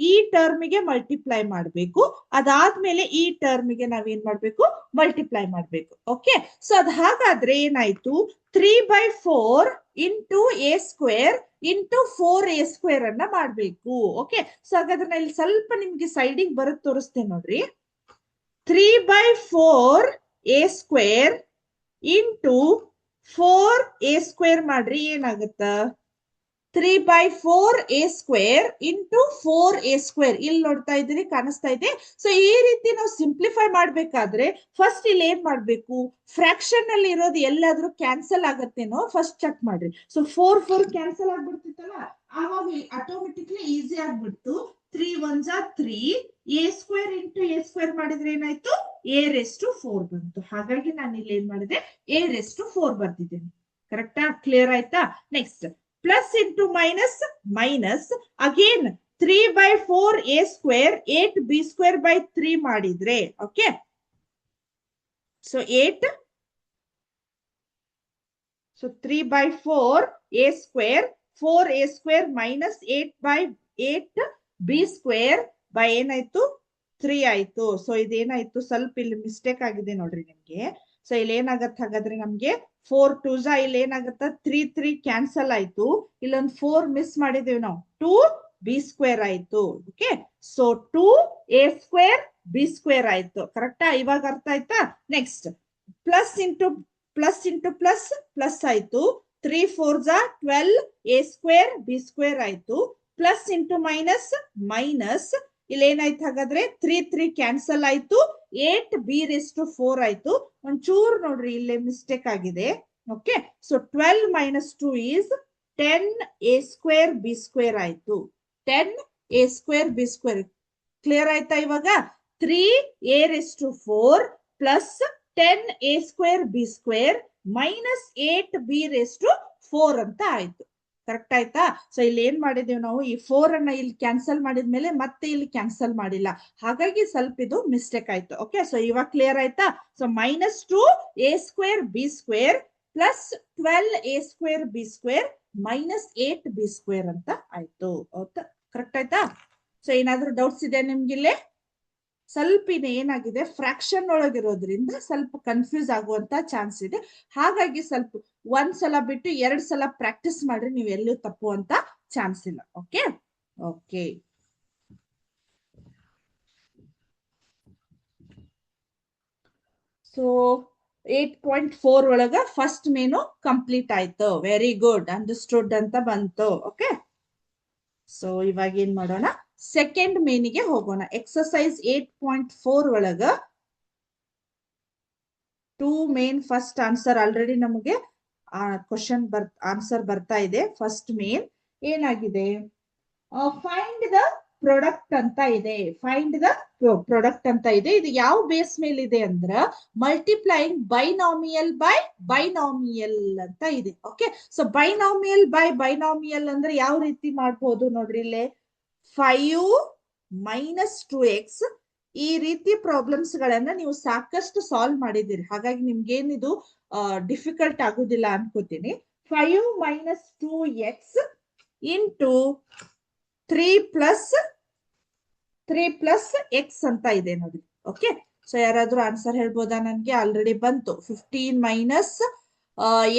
ಈ ಟರ್ಮಿಗೆ ಮಲ್ಟಿಪ್ಲೈ ಮಾಡ್ಬೇಕು, ಅದಾದ್ಮೇಲೆ ಈ ಟರ್ಮಿಗೆ ನಾವೇನ್ ಮಾಡ್ಬೇಕು? ಮಲ್ಟಿಪ್ಲೈ ಮಾಡ್ಬೇಕು. ಓಕೆ, ಸೊ ಅದ್ ಹಾಗಾದ್ರೆ ಏನಾಯ್ತು? 3/4 ಇಂಟು a² ಇಂಟು 4a² ಅನ್ನ ಮಾಡ್ಬೇಕು. ಓಕೆ, ಸೊ ಹಾಗಾದ್ರೆ ನಾ ಇಲ್ಲಿ ಸ್ವಲ್ಪ ನಿಮ್ಗೆ ಸೈಡಿಗೆ ಬರೋದ್ ತೋರಿಸ್ತೇನೆ ನೋಡ್ರಿ. 3/4a² ಇಂಟು 4a² ಮಾಡ್ರಿ, ಏನಾಗುತ್ತ? 3/4a² into 4a². ಇಲ್ಲಿ ನೋಡ್ತಾ ಇದ್ದೀರಿ, ಕಾಣಿಸ್ತಾ ಇದೆ. ಸೊ ಈ ರೀತಿ ನಾವು ಸಿಂಪ್ಲಿಫೈ ಮಾಡ್ಬೇಕಾದ್ರೆ ಫಸ್ಟ್ ಇಲ್ಲಿ ಏನ್ ಮಾಡ್ಬೇಕು? ಫ್ರಾಕ್ಷನ್ ಅಲ್ಲಿ ಇರೋದು ಎಲ್ಲಾದ್ರೂ ಕ್ಯಾನ್ಸಲ್ ಆಗತ್ತೇನೋ ಫಸ್ಟ್ ಚೆಕ್ ಮಾಡ್ರಿ. ಸೊ 4 ಕ್ಯಾನ್ಸಲ್ ಆಗ್ಬಿಡ್ತಿತ್ತಲ್ಲ, ಆವಾಗ ಆಟೋಮೆಟಿಕ್ಲಿ ಈಸಿ ಆಗ್ಬಿಡ್ತು. 3 1 3, a² ಇಂಟು a² ಮಾಡಿದ್ರೆ ಏನಾಯ್ತು? a⁴ ಬಂತು. ಹಾಗಾಗಿ ನಾನು ಇಲ್ಲಿ ಏನ್ ಮಾಡಿದೆ? a⁴ ಬರ್ತಿದ್ದೇನೆ. ಕರೆಕ್ಟಾ? ಕ್ಲಿಯರ್ ಆಯ್ತಾ? Next plus into minus, minus again 3/4a² 8b²/3 ಮಾಡಿದ್ರೆ, okay, so 8, so 3/4a² 4a² minus 8/8b² ಏನಾಯ್ತು? 3 ಆಯ್ತು. ಸೊ ಇದೇನಾಯ್ತು? ಸ್ವಲ್ಪ ಇಲ್ಲಿ ಮಿಸ್ಟೇಕ್ ಆಗಿದೆ ನೋಡ್ರಿ ನಿಮ್ಗೆ. ಸೊ ಇಲ್ಲಿ ಏನಾಗತ್ತೆ ಹಾಗಾದ್ರೆ ನಮ್ಗೆ 4 2s ಇಲ್ಲಿ ಏನಾಗತ್ತ? 3 ಕ್ಯಾನ್ಸಲ್ ಆಯ್ತು. ಇಲ್ಲೊಂದು 4 ಮಿಸ್ ಮಾಡಿದೇವಿ ನಾವು, 2b² ಆಯ್ತು. ಓಕೆ, ಸೊ 2a²b² ಆಯ್ತು. ಕರೆಕ್ಟಾ? ಇವಾಗ ಅರ್ಥ ಆಯ್ತಾ? Next plus into plus plus ಆಯ್ತು. 3 4s 12 a²b² ಆಯ್ತು. ಪ್ಲಸ್ ಇಂಟು ಮೈನಸ್ ಮೈನಸ್, ಇಲ್ಲಿ ಏನಾಯ್ತು ಹಾಗಾದ್ರೆ? 3 ಕ್ಯಾನ್ಸಲ್ ಆಯ್ತು. 8b⁴ ಆಯ್ತು. ಒಂಚೂರು ನೋಡ್ರಿ ಇಲ್ಲಿ ಮಿಸ್ಟೇಕ್ ಆಗಿದೆ. ಓಕೆ, ಸೊ 12 - 2 is 10a²b² ಆಯ್ತು. 10a²b². ಕ್ಲಿಯರ್ ಆಯ್ತಾ? ಇವಾಗ 3a⁴ plus 10a²b² minus 8b⁴ ಅಂತ ಆಯ್ತು. ಕರೆಕ್ಟ್ ಆಯ್ತಾ? ಸೊ ಇಲ್ಲಿ ಏನ್ ಮಾಡಿದೇವಿ ನಾವು? ಈ 4 ಅನ್ನ ಇಲ್ಲಿ ಕ್ಯಾನ್ಸಲ್ ಮಾಡಿದ್ಮೇಲೆ ಮತ್ತೆ ಇಲ್ಲಿ ಕ್ಯಾನ್ಸಲ್ ಮಾಡಿಲ್ಲ, ಹಾಗಾಗಿ ಸ್ವಲ್ಪ ಇದು ಮಿಸ್ಟೇಕ್ ಆಯ್ತು. ಓಕೆ, ಸೊ ಇವಾಗ ಕ್ಲಿಯರ್ ಆಯ್ತಾ? So -2a²b² plus 12a²b² minus 8b² ಅಂತ ಆಯ್ತು. ಕರೆಕ್ಟ್ ಆಯ್ತಾ? ಸೊ ಏನಾದ್ರೂ ಡೌಟ್ಸ್ ಇದೆ ನಿಮ್ಗಿಲ್ಲೇ? ಸ್ವಲ್ಪ ಏನಾಗಿದೆ, ಫ್ರಾಕ್ಷನ್ ಒಳಗಿರೋದ್ರಿಂದ ಸ್ವಲ್ಪ ಕನ್ಫ್ಯೂಸ್ ಆಗುವಂತ ಚಾನ್ಸ್ ಇದೆ. ಹಾಗಾಗಿ ಸ್ವಲ್ಪ ಒಂದ್ಸಲ ಬಿಟ್ಟು 2 ಸಲ ಪ್ರಾಕ್ಟೀಸ್ ಮಾಡ್ರಿ, ನೀವು ಎಲ್ಲೂ ತಪ್ಪುವಂತ ಚಾನ್ಸ್ ಇಲ್ಲ. ಓಕೆ ಓಕೆ, ಸೊ 8.4 ಒಳಗ ಫಸ್ಟ್ ಮೇನು ಕಂಪ್ಲೀಟ್ ಆಯ್ತು. ವೆರಿ ಗುಡ್, ಅಂಡರ್ಸ್ಟುಡ್ ಅಂತ ಬಂತು. ಓಕೆ, ಸೊ ಇವಾಗ ಏನ್ ಮಾಡೋಣ? ಸೆಕೆಂಡ್ ಮೇನಿಗೆ ಹೋಗೋಣ. ಎಕ್ಸರ್ಸೈಸ್ 8.4 ಒಳಗ 2 ಮೇನ್ ಫಸ್ಟ್ ಆನ್ಸರ್ ಆಲ್ರೆಡಿ ನಮಗೆ ಕ್ವಶನ್ ಆನ್ಸರ್ ಬರ್ತಾ ಇದೆ. ಫಸ್ಟ್ ಮೇನ್ ಏನಾಗಿದೆ? ಫೈಂಡ್ ದ ಪ್ರಾಡಕ್ಟ್ ಅಂತ ಇದೆ. ಫೈಂಡ್ ದ ಪ್ರಾಡಕ್ಟ್ ಅಂತ ಇದೆ. ಇದು ಯಾವ ಬೇಸ್ ಮೇಲೆ ಇದೆ ಅಂದ್ರ ಮಲ್ಟಿಪ್ಲೈಯಿಂಗ್ ಬೈನಾಮಿಯಲ್ ಬೈ ಬೈನಾಮಿಯಲ್ ಅಂತ ಇದೆ. Okay, so binomial by binomial ಅಂದ್ರೆ ಯಾವ ರೀತಿ ಮಾಡ್ಬೋದು ನೋಡ್ರಿ. ಇಲ್ಲೇ 5 ಮೈನಸ್ 2x. ಈ ರೀತಿ ಪ್ರಾಬ್ಲಮ್ಸ್ ಗಳನ್ನ ನೀವು ಸಾಕಷ್ಟು ಸಾಲ್ವ್ ಮಾಡಿದಿರಿ, ಹಾಗಾಗಿ ನಿಮ್ಗೇನಿದು ಡಿಫಿಕಲ್ಟ್ ಆಗುದಿಲ್ಲ ಅನ್ಕೋತೀನಿ. 5 minus 2x into 3 plus x ಅಂತ ಇದೆ ನೋಡಿ. ಓಕೆ, ಸೊ ಯಾರಾದ್ರೂ ಆನ್ಸರ್ ಹೇಳ್ಬೋದಾ? ನನ್ಗೆ ಆಲ್ರೆಡಿ ಬಂತು. 15 minus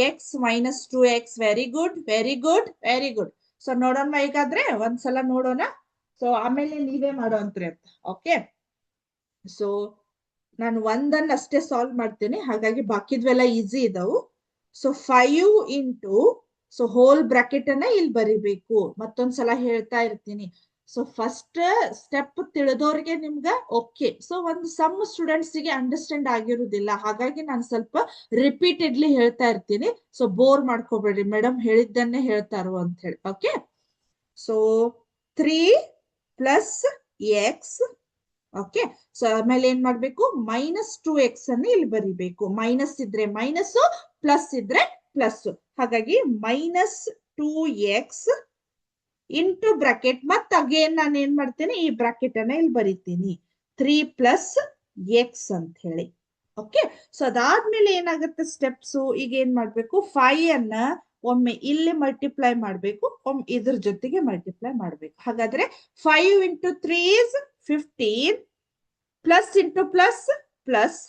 X minus 2x. Very good, very good, very good. So ನೋಡೋಣ ಈಗಾದ್ರೆ, ಒಂದ್ಸಲ ನೋಡೋಣ. ಸೊ ಆಮೇಲೆ ನೀವೇ ಮಾಡೋಂತ್ರಿ ಅಂತ. ಓಕೆ, ಸೊ ನಾನು ಒಂದನ್ನ ಅಷ್ಟೇ ಸಾಲ್ವ್ ಮಾಡ್ತೇನೆ, ಹಾಗಾಗಿ ಬಾಕಿದ್ವೆಲ್ಲ ಈಸಿ ಇದಾವು. So 5 into, so whole bracket ಅನ್ನ ಇಲ್ಲಿ ಬರಿಬೇಕು. ಮತ್ತೊಂದ್ಸಲ ಹೇಳ್ತಾ ಇರ್ತೀನಿ. ಸೊ ಫಸ್ಟ್ ಸ್ಟೆಪ್ ತಿಳಿದವ್ರಿಗೆ ನಿಮ್ಗ ಓಕೆ. ಸೊ ಒಂದು ಸಮ್ ಸ್ಟೂಡೆಂಟ್ಸ್ ಗೆ ಅಂಡರ್ಸ್ಟ್ಯಾಂಡ್ ಆಗಿರುವುದಿಲ್ಲ, ಹಾಗಾಗಿ ನಾನು ಸ್ವಲ್ಪ ರಿಪೀಟೆಡ್ಲಿ ಹೇಳ್ತಾ ಇರ್ತೀನಿ. ಸೊ ಬೋರ್ ಮಾಡ್ಕೋಬೇಡ್ರಿ, ಮೇಡಮ್ ಹೇಳಿದ್ದನ್ನೇ ಹೇಳ್ತಾರೋ ಅಂತ ಹೇಳಿ. Okay, so 3 plus X. Okay, so ಆಮೇಲೆ ಏನ್ ಮಾಡ್ಬೇಕು? ಮೈನಸ್ 2x ಅನ್ನು ಇಲ್ಲಿ ಬರಿಬೇಕು. ಮೈನಸ್ ಇದ್ರೆ ಮೈನಸ್, ಪ್ಲಸ್ ಇದ್ರೆ ಪ್ಲಸ್. ಹಾಗಾಗಿ ಮೈನಸ್ 2x ಇಂಟು ಬ್ರಾಕೆಟ್, ಮತ್ ಅಗೇನ್ ನಾನು ಏನ್ ಮಾಡ್ತೇನೆ? ಈ ಬ್ರಾಕೆಟ್ ಅನ್ನ ಇಲ್ಲಿ ಬರಿತೀನಿ. 3 ಪ್ಲಸ್ ಎಕ್ಸ್ ಅಂತ ಹೇಳಿ. ಓಕೆ, ಸೊ ಅದಾದ್ಮೇಲೆ ಏನಾಗುತ್ತೆ ಸ್ಟೆಪ್ಸ್? ಈಗ ಏನ್ ಮಾಡ್ಬೇಕು? 5 ಅನ್ನ ಒಮ್ಮೆ ಇಲ್ಲಿ ಮಲ್ಟಿಪ್ಲೈ ಮಾಡ್ಬೇಕು, ಒಮ್ಮೆ ಇದ್ರ ಜೊತೆಗೆ ಮಲ್ಟಿಪ್ಲೈ ಮಾಡ್ಬೇಕು. ಹಾಗಾದ್ರೆ 5 into 3 is 15, plus into plus plus,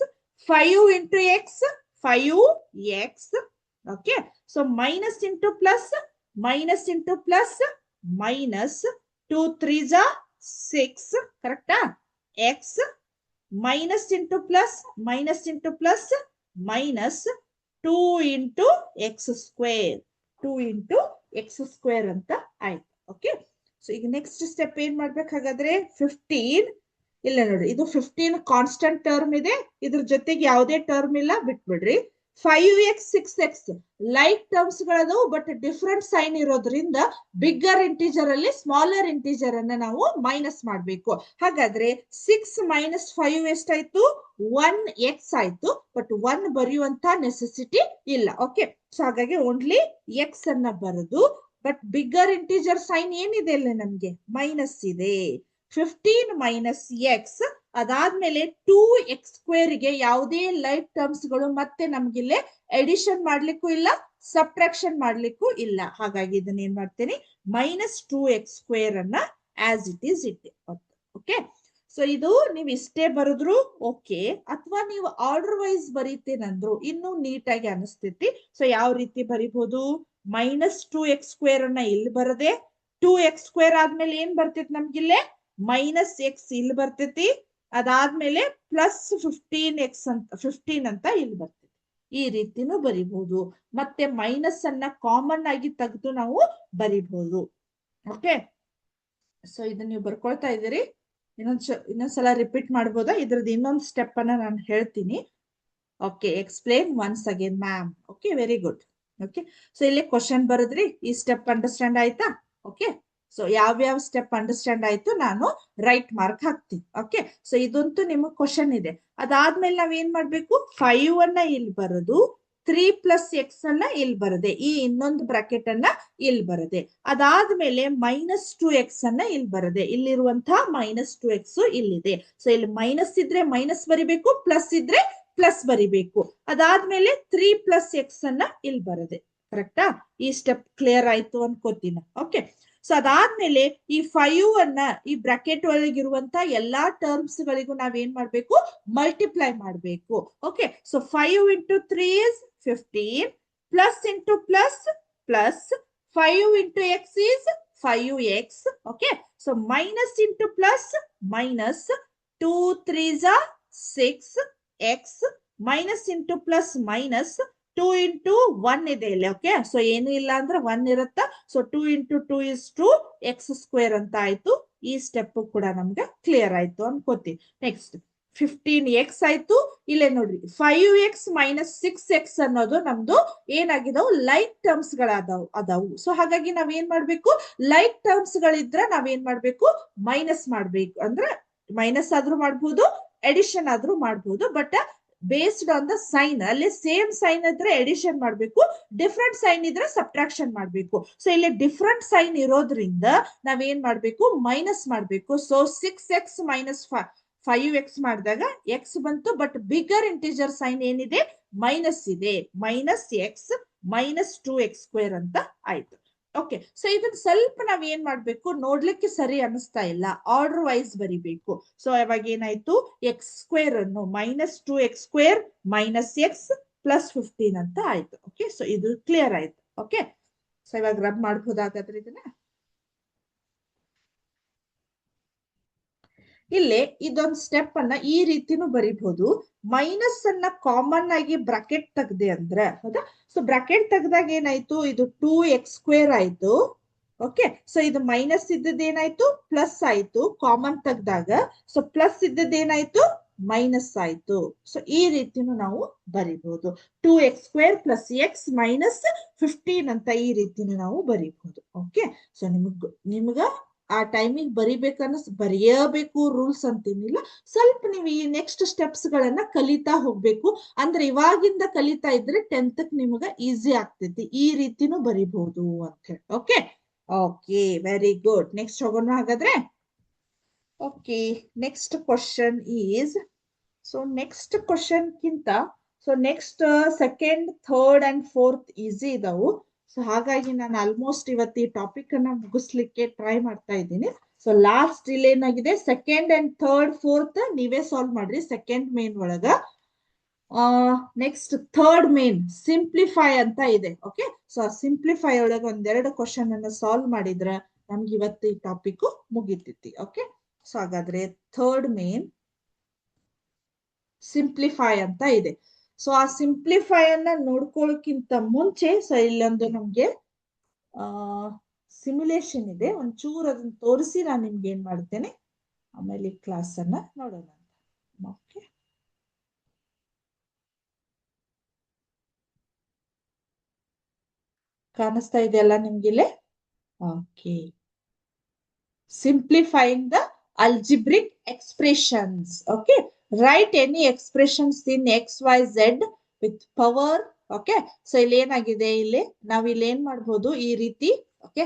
5 into X 5x. Okay, so minus into plus, minus into plus minus, 2 3s 6, ಕರೆಕ್ಟಾ? X minus into plus, minus into plus minus 2 into X square, 2 into X square ಅಂತ ಆಯ್ತು. Okay, so ಈಗ next step ಏನ್ ಮಾಡ್ಬೇಕು? ಹಾಗಾದ್ರೆ 15 ಇಲ್ಲ ನೋಡಿ, ಇದು 15 ಕಾನ್ಸ್ಟೆಂಟ್ ಟರ್ಮ್ ಇದೆ, ಇದ್ರ ಜೊತೆಗೆ ಯಾವುದೇ ಟರ್ಮ್ ಇಲ್ಲ, ಬಿಟ್ಬಿಡ್ರಿ. 5x 6x ಲೈಕ್ ಟರ್ಮ್ಸ್ ಗಳದವು, ಬಟ್ ಡಿಫರೆಂಟ್ ಸೈನ್ ಇರೋದ್ರಿಂದ ಬಿಗ್ಗರ್ ಇಂಟಿಜರ್ ಅಲ್ಲಿ ಸ್ಮಾಲರ್ ಇಂಟಿಜರ್ ಅನ್ನ ನಾವು ಮೈನಸ್ ಮಾಡ್ಬೇಕು. ಹಾಗಾದ್ರೆ 6 ಮೈನಸ್ 5 ಎಷ್ಟಾಯ್ತು? 1x ಆಯ್ತು, ಬಟ್ 1 ಬರೆಯುವಂತ ನೆಸೆಸಿಟಿ ಇಲ್ಲ. ಓಕೆ, ಸೊ ಹಾಗಾಗಿ ಓನ್ಲಿ ಎಕ್ಸ್ ಅನ್ನ ಬರೆದು, ಬಟ್ ಬಿಗ್ಗರ್ ಇಂಟಿಜರ್ ಸೈನ್ ಏನಿದೆ ಇಲ್ಲಿ ನಮ್ಗೆ? ಮೈನಸ್ ಇದೆ. 15 ಮೈನಸ್ ಎಕ್ಸ್, ಅದಾದ್ಮೇಲೆ 2x ಸ್ಕ್ವೇರ್ ಗೆ ಯಾವುದೇ ಲೈಕ್ ಟರ್ಮ್ಸ್ ಗಳು ಮತ್ತೆ ನಮ್ಗಿಲ್ಲೇ ಎಡಿಷನ್ ಮಾಡ್ಲಿಕ್ಕೂ ಇಲ್ಲ, ಸಬ್ಟ್ರಾಕ್ಷನ್ ಮಾಡ್ಲಿಕ್ಕೂ ಇಲ್ಲ. ಹಾಗಾಗಿ ಇದನ್ನ ಏನ್ ಮಾಡ್ತೀನಿ? ಮೈನಸ್ 2x ಸ್ಕ್ವೇರ್ ಅನ್ನ ಆಸ್ ಇಟ್ ಈಸ್ ಇಟ್ಟೆ. ಓಕೆ, ಸೊ ಇದು ನೀವು ಇಷ್ಟೇ ಬರೆದ್ರು ಓಕೆ, ಅಥವಾ ನೀವು ಆರ್ಡರ್ ವೈಸ್ ಬರೀತೇನಂದ್ರು ಇನ್ನೂ ನೀಟಾಗಿ ಅನಿಸ್ತೈತಿ. ಸೊ ಯಾವ ರೀತಿ ಬರಿಬಹುದು? ಮೈನಸ್ 2x ಸ್ಕ್ವೇರ್ ಅನ್ನ ಇಲ್ಲಿ ಬರದೆ, 2x ಸ್ಕ್ವೇರ್ ಆದ್ಮೇಲೆ ಏನ್ ಬರ್ತೈತಿ ನಮ್ಗಿಲ್ಲೇ? ಮೈನಸ್ ಎಕ್ಸ್ ಇಲ್ಲಿ ಬರ್ತೈತಿ, ಅದಾದ್ಮೇಲೆ ಪ್ಲಸ್ 15x ಅಂತ 15 ಅಂತ ಇಲ್ಲಿ ಬರ್ತೈತಿ. ಈ ರೀತಿನೂ ಬರಿಬಹುದು. ಮತ್ತೆ ಮೈನಸ್ ಅನ್ನ ಕಾಮನ್ ಆಗಿ ತೆಗೆದು ನಾವು ಬರಿಬಹುದು. ಓಕೆ, ಸೊ ಇದನ್ನ ನೀವು ಬರ್ಕೊಳ್ತಾ ಇದ್ದೀರಿ. ಇನ್ನೊಂದ್ಸಲ ರಿಪೀಟ್ ಮಾಡ್ಬೋದಾ? ಇದ್ರದ್ದು ಇನ್ನೊಂದು ಸ್ಟೆಪ್ ಅನ್ನ ನಾನು ಹೇಳ್ತೀನಿ. Okay, explain once again ma'am. Okay, very good. Okay, so ಇಲ್ಲಿ ಕ್ವಶನ್ ಬರದ್ರಿ, ಈ ಸ್ಟೆಪ್ ಅಂಡರ್ಸ್ಟ್ಯಾಂಡ್ ಆಯ್ತಾ? ಓಕೆ, ಸೊ ಯಾವ್ಯಾವ ಸ್ಟೆಪ್ ಅಂಡರ್ಸ್ಟ್ಯಾಂಡ್ ಆಯ್ತು ನಾನು ರೈಟ್ ಮಾರ್ಕ್ ಹಾಕ್ತೀನಿ. ಓಕೆ, ಸೊ ಇದಂತೂ ನಿಮಗೆ ಕ್ವಶನ್ ಇದೆ. ಅದಾದ್ಮೇಲೆ ನಾವ್ ಏನ್ ಮಾಡ್ಬೇಕು? 5 ಅನ್ನ ಇಲ್ಲಿ ಬರೋದು, 3 ಪ್ಲಸ್ ಎಕ್ಸ್ ಅನ್ನ ಇಲ್ಲಿ ಬರದೆ, ಈ ಇನ್ನೊಂದು ಬ್ರಾಕೆಟ್ ಅನ್ನ ಇಲ್ಲಿ ಬರದೆ, ಅದಾದ್ಮೇಲೆ ಮೈನಸ್ 2x ಅನ್ನ ಇಲ್ಲಿ ಬರದೆ, ಇಲ್ಲಿರುವಂತಹ ಮೈನಸ್ 2x ಇಲ್ಲಿದೆ. ಸೊ ಇಲ್ಲಿ ಮೈನಸ್ ಇದ್ರೆ ಮೈನಸ್ ಬರಿಬೇಕು, ಪ್ಲಸ್ ಇದ್ರೆ ಪ್ಲಸ್ ಬರಿಬೇಕು. ಅದಾದ್ಮೇಲೆ 3 ಪ್ಲಸ್ ಎಕ್ಸ್ ಅನ್ನ ಇಲ್ಲಿ ಬರದೆ. ಕರೆಕ್ಟಾ? ಈ ಸ್ಟೆಪ್ ಕ್ಲಿಯರ್ ಆಯ್ತು ಅನ್ಕೋತೀನಿ. ಓಕೆ, ಸೊ ಅದಾದ್ಮೇಲೆ ಈ 5 ಅನ್ನ ಈ ಬ್ರಾಕೆಟ್ ಒಳಗಿರುವಂತ ಎಲ್ಲಾ ಟರ್ಮ್ಸ್ ಗಳಿಗೂ ನಾವೇನ್ ಮಾಡ್ಬೇಕು? ಮಲ್ಟಿಪ್ಲೈ ಮಾಡ್ಬೇಕು. Okay, so 5 into 3 is 15, plus into plus plus, 5 into X is 5x. Okay, so minus into plus minus, 2 3s 6x, minus into plus minus, 2 into 1 ಇದೆ ಇಲ್ಲಿ. ಓಕೆ, ಸೊ ಏನು ಇಲ್ಲ ಅಂದ್ರೆ 1 ಇರುತ್ತ. So 2 into 2 is 2 X square ಅಂತ ಆಯ್ತು. ಈ step ಕೂಡ ನಮ್ಗೆ ಕ್ಲಿಯರ್ ಆಯ್ತು ಅನ್ಕೋತೀವಿ. ನೆಕ್ಸ್ಟ್ 15x ಆಯ್ತು. ಇಲ್ಲೇ ನೋಡ್ರಿ 5x ಮೈನಸ್ 6x ಅನ್ನೋದು ನಮ್ದು ಏನಾಗಿದಾವು? ಲೈಕ್ ಟರ್ಮ್ಸ್ ಗಳಾದವು. ಸೊ ಹಾಗಾಗಿ ನಾವ್ ಏನ್ ಮಾಡ್ಬೇಕು? ಲೈಕ್ ಟರ್ಮ್ಸ್ ಗಳಿದ್ರೆ ನಾವೇನ್ ಮಾಡ್ಬೇಕು? ಮೈನಸ್ ಮಾಡ್ಬೇಕು. ಅಂದ್ರೆ ಮೈನಸ್ ಆದ್ರೂ ಮಾಡ್ಬೋದು, ಎಡಿಷನ್ ಆದ್ರೂ ಮಾಡ್ಬೋದು, but based on the sign. ಅಲ್ಲಿ ಸೇಮ್ ಸೈನ್ ಇದ್ರೆ ಎಡಿಷನ್ ಮಾಡ್ಬೇಕು, ಡಿಫ್ರೆಂಟ್ ಸೈನ್ ಇದ್ರೆ ಸಬ್ಟ್ರಾಕ್ಷನ್ ಮಾಡ್ಬೇಕು. ಸೊ ಇಲ್ಲಿ ಡಿಫ್ರೆಂಟ್ ಸೈನ್ ಇರೋದ್ರಿಂದ ನಾವೇನ್ ಮಾಡ್ಬೇಕು, ಮೈನಸ್ ಮಾಡ್ಬೇಕು. ಸೊ 6x ಮೈನಸ್ 5x ಮಾಡಿದಾಗ ಎಕ್ಸ್ ಬಂತು, ಬಟ್ ಬಿಗರ್ ಇಂಟಿಜರ್ ಸೈನ್ ಏನಿದೆ, ಮೈನಸ್ ಇದೆ. ಮೈನಸ್ ಎಕ್ಸ್ ಮೈನಸ್ 2x² ಅಂತ ಆಯ್ತು. ಓಕೆ, ಸೊ ಇದನ್ನ ಸ್ವಲ್ಪ ನಾವ್ ಏನ್ ಮಾಡ್ಬೇಕು, ನೋಡ್ಲಿಕ್ಕೆ ಸರಿ ಅನಿಸ್ತಾ ಇಲ್ಲ, ಆರ್ಡರ್ ವೈಸ್ ಬರಿಬೇಕು. ಸೊ ಅವಾಗ ಏನಾಯ್ತು, x² ಅನ್ನು minus 2x² minus X plus 15 ಅಂತ ಆಯ್ತು. ಓಕೆ, ಸೊ ಇದು ಕ್ಲಿಯರ್ ಆಯ್ತು. ಓಕೆ, ಸೊ ಇವಾಗ ರಬ್ ಮಾಡ್ಬೋದಾಗಾದ್ರೆ ಇದನ್ನ. ಇಲ್ಲಿ ಇದೊಂದು ಸ್ಟೆಪ್ ಅನ್ನ ಈ ರೀತಿನೂ ಬರಿಬಹುದು. ಮೈನಸ್ ಅನ್ನ ಕಾಮನ್ ಆಗಿ ಬ್ರಾಕೆಟ್ ತೆಗ್ದೆ ಅಂದ್ರೆ, ಹೌದಾ? ಸೊ ಬ್ರಾಕೆಟ್ ತೆಗ್ದಾಗ ಏನಾಯ್ತು, ಇದು 2x² ಆಯ್ತು. ಓಕೆ, ಸೊ ಇದು ಮೈನಸ್ ಇದ್ದದ್ದೇನಾಯ್ತು, ಪ್ಲಸ್ ಆಯ್ತು ಕಾಮನ್ ತೆಗ್ದಾಗ. ಸೊ ಪ್ಲಸ್ ಇದ್ದದ್ದೇನಾಯ್ತು, ಮೈನಸ್ ಆಯ್ತು. ಸೊ ಈ ರೀತಿನೂ ನಾವು ಬರಿಬಹುದು. 2x² ಪ್ಲಸ್ ಎಕ್ಸ್ ಮೈನಸ್ 15 ಅಂತ ಈ ರೀತಿನೂ ನಾವು ಬರಿಬಹುದು. ಓಕೆ, ಸೊ ನಿಮ್ಗ ಆ ಟೈಮಿಗೆ ಬರೆಯಬೇಕು ರೂಲ್ಸ್ ಅಂತೇನಿಲ್ಲ. ಸ್ವಲ್ಪ ನೀವು ಈ ನೆಕ್ಸ್ಟ್ ಸ್ಟೆಪ್ಸ್ ಗಳನ್ನ ಕಲಿತಾ ಹೋಗ್ಬೇಕು. ಅಂದ್ರೆ ಇವಾಗಿಂದ ಕಲಿತಾ ಇದ್ರೆ 10th ನಿಮ್ಗ ಈಸಿ ಆಗ್ತೈತಿ. ಈ ರೀತಿನೂ ಬರಿಬಹುದು ಅಂತ ಹೇಳಿ. Okay okay, very good. Next ಹೋಗೋಣ ಹಾಗಾದ್ರೆ. Okay, next question is, so next question ಕಿಂತ next second, third and fourth easy ಇದಾವು. ಸೊ ಹಾಗಾಗಿ ನಾನು ಆಲ್ಮೋಸ್ಟ್ ಇವತ್ತು ಈ ಟಾಪಿಕ್ ಅನ್ನ ಮುಗಿಸ್ಲಿಕ್ಕೆ ಟ್ರೈ ಮಾಡ್ತಾ ಇದ್ದೀನಿ. ಸೊ ಲಾಸ್ಟ್ ಇಲ್ಲಿ ಏನಾಗಿದೆ, ಸೆಕೆಂಡ್ ಅಂಡ್ ಥರ್ಡ್ ಫೋರ್ತ್ ನೀವೇ ಸಾಲ್ವ್ ಮಾಡ್ರಿ ಸೆಕೆಂಡ್ ಮೇನ್ ಒಳಗ. ನೆಕ್ಸ್ಟ್ ಥರ್ಡ್ ಮೇನ್ ಸಿಂಪ್ಲಿಫೈ ಅಂತ ಇದೆ. ಓಕೆ, ಸೊ ಸಿಂಪ್ಲಿಫೈ ಒಳಗ ಒಂದೆರಡು ಕ್ವಶನ್ ಅನ್ನ ಸಾಲ್ವ್ ಮಾಡಿದ್ರ ನಮ್ಗೆ ಇವತ್ತು ಈ ಟಾಪಿಕ್ ಮುಗಿತೈತಿ. ಓಕೆ, ಸೊ ಹಾಗಾದ್ರೆ ಥರ್ಡ್ ಮೇನ್ ಸಿಂಪ್ಲಿಫೈ ಅಂತ ಇದೆ. ಸೊ ಆ ಸಿಂಪ್ಲಿಫೈ ಅನ್ನ ನೋಡ್ಕೊಳ್ಳೋಕ್ಕಿಂತ ಮುಂಚೆ ಸೊ ಇಲ್ಲೊಂದು ನಮ್ಗೆ ಸಿಮ್ಯುಲೇಷನ್ ಇದೆ, ಒಂಚೂರು ಅದನ್ನ ತೋರಿಸಿ ನಾನು ನಿಮ್ಗೆ ಏನ್ ಮಾಡ್ತೇನೆ, ಆಮೇಲೆ ಈ ಕ್ಲಾಸ್ ಅನ್ನ ನೋಡೋಣ. ಓಕೆ, ಕಾಣಿಸ್ತಾ ಇದೆಯಲ್ಲ ನಿಮ್ಗಿಲ್ಲಿ? Okay, simplifying the algebraic expressions. Okay, write any expressions in x, y, z with power. Okay, so ಇಲ್ಲಿ ಏನಾಗಿದೆ, ಇಲ್ಲಿ ನಾವು ಇಲ್ಲಿ ಏನ್ ಮಾಡಬಹುದು ಈ ರೀತಿ. ಓಕೆ,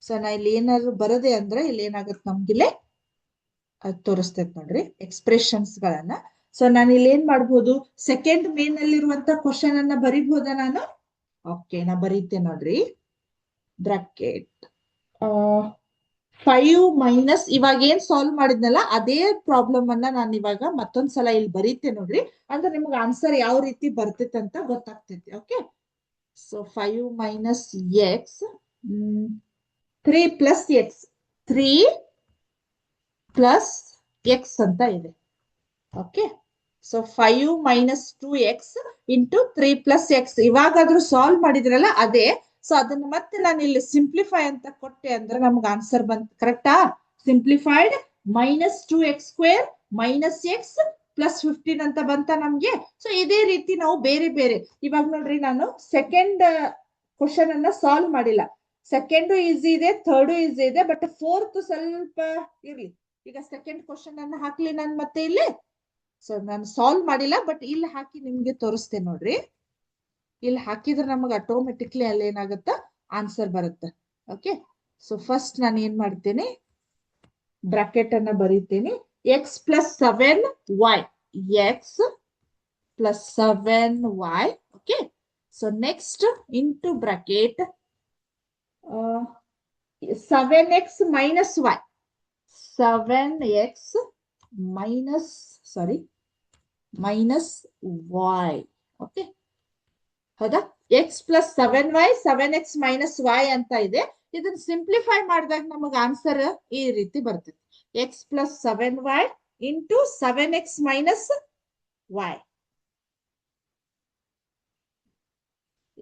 ಸೊ ನಾ ಇಲ್ಲಿ ಏನಾದ್ರು ಬರದೆ ಅಂದ್ರೆ ಇಲ್ಲಿ ಏನಾಗುತ್ತೆ ನಮ್ಗಿಲ್ಲಿ ಅದು ತೋರಿಸ್ತೈತೆ ನೋಡ್ರಿ ಎಕ್ಸ್ಪ್ರೆಷನ್ಸ್ ಗಳನ್ನ. ಸೊ ನಾನು ಇಲ್ಲಿ ಏನ್ ಮಾಡ್ಬೋದು, ಸೆಕೆಂಡ್ ಮೇನ್ ಅಲ್ಲಿರುವಂತ ಕ್ವಶನ್ ಅನ್ನ ಬರಿಬಹುದಾ ನಾನು? ಓಕೆ, ನಾ ಬರೀತೇನೆ ನೋಡ್ರಿ. ಬ್ರಾಕೆಟ್ 5 ಮೈನಸ್, ಇವಾಗ ಏನ್ ಸಾಲ್ವ್ ಮಾಡಿದ್ನಲ್ಲ ಅದೇ ಪ್ರಾಬ್ಲಮ್ ಅನ್ನ ನಾನು ಇವಾಗ ಮತ್ತೊಂದ್ಸಲ ಇಲ್ಲಿ ಬರೀತೇನೆ ನೋಡ್ರಿ. ಅಂದ್ರೆ ನಿಮ್ಗೆ ಆನ್ಸರ್ ಯಾವ ರೀತಿ ಬರ್ತೈತೆ ಅಂತ ಗೊತ್ತಾಗ್ತೈತಿ. Okay, so 5 minus x 3 plus x 3 plus x ಅಂತ ಇದೆ. Okay, so 5 minus 2x into 3 plus x ಇವಾಗಾದ್ರೂ ಸಾಲ್ವ್ ಮಾಡಿದ್ರಲ್ಲ ಅದೇ. ಸೊ ಅದನ್ನ ಮತ್ತೆ ನಾನು ಇಲ್ಲಿ ಸಿಂಪ್ಲಿಫೈ ಅಂತ ಕೊಟ್ಟೆ ಅಂದ್ರೆ ನಮ್ಗೆ ಆನ್ಸರ್ ಬಂತು. ಕರೆಕ್ಟಾ? Simplified minus 2x² minus X plus 15 ಅಂತ ಬಂತ ನಮ್ಗೆ. ಸೊ ಇದೇ ರೀತಿ ನಾವು ಬೇರೆ ಬೇರೆ, ಇವಾಗ ನೋಡ್ರಿ ನಾನು ಸೆಕೆಂಡ್ ಕ್ವಶನ್ ಅನ್ನ ಸಾಲ್ವ್ ಮಾಡಿಲ್ಲ. ಸೆಕೆಂಡ್ ಈಸಿ ಇದೆ, ಥರ್ಡ್ ಈಸಿ ಇದೆ, ಬಟ್ ಫೋರ್ತ್ ಸ್ವಲ್ಪ ಇರ್ಲಿ. ಈಗ ಸೆಕೆಂಡ್ ಕ್ವಶನ್ ಅನ್ನ ಹಾಕ್ಲಿ ನಾನು ಮತ್ತೆ ಇಲ್ಲಿ. ಸೊ ನಾನು ಸಾಲ್ವ್ ಮಾಡಿಲ್ಲ, ಬಟ್ ಇಲ್ಲಿ ಹಾಕಿ ನಿಮ್ಗೆ ತೋರಿಸ್ತೇನೆ ನೋಡ್ರಿ. ಇಲ್ಲಿ ಹಾಕಿದ್ರೆ ನಮಗೆ ಆಟೋಮೆಟಿಕ್ಲಿ ಅಲ್ಲಿ ಏನಾಗುತ್ತ ಆನ್ಸರ್ ಬರುತ್ತೆ. ಓಕೆ, ಸೊ ಫಸ್ಟ್ ನಾನು ಏನ್ ಮಾಡ್ತೇನೆ, ಬ್ರಾಕೆಟ್ ಅನ್ನ ಬರೀತೇನೆ. X plus 7y, x plus 7y. Okay, so next into bracket 7x minus y, 7x minus y. Okay, ಹೌದಾ? X plus 7y 7x minus y ಅಂತ ಇದೆ. ಇದನ್ನ ಸಿಂಪ್ಲಿಫೈ ಮಾಡಿದಾಗ ನಮಗೆ ಆನ್ಸರ್ ಈ ರೀತಿ ಬರ್ತದೆ. X plus 7y into 7x minus y,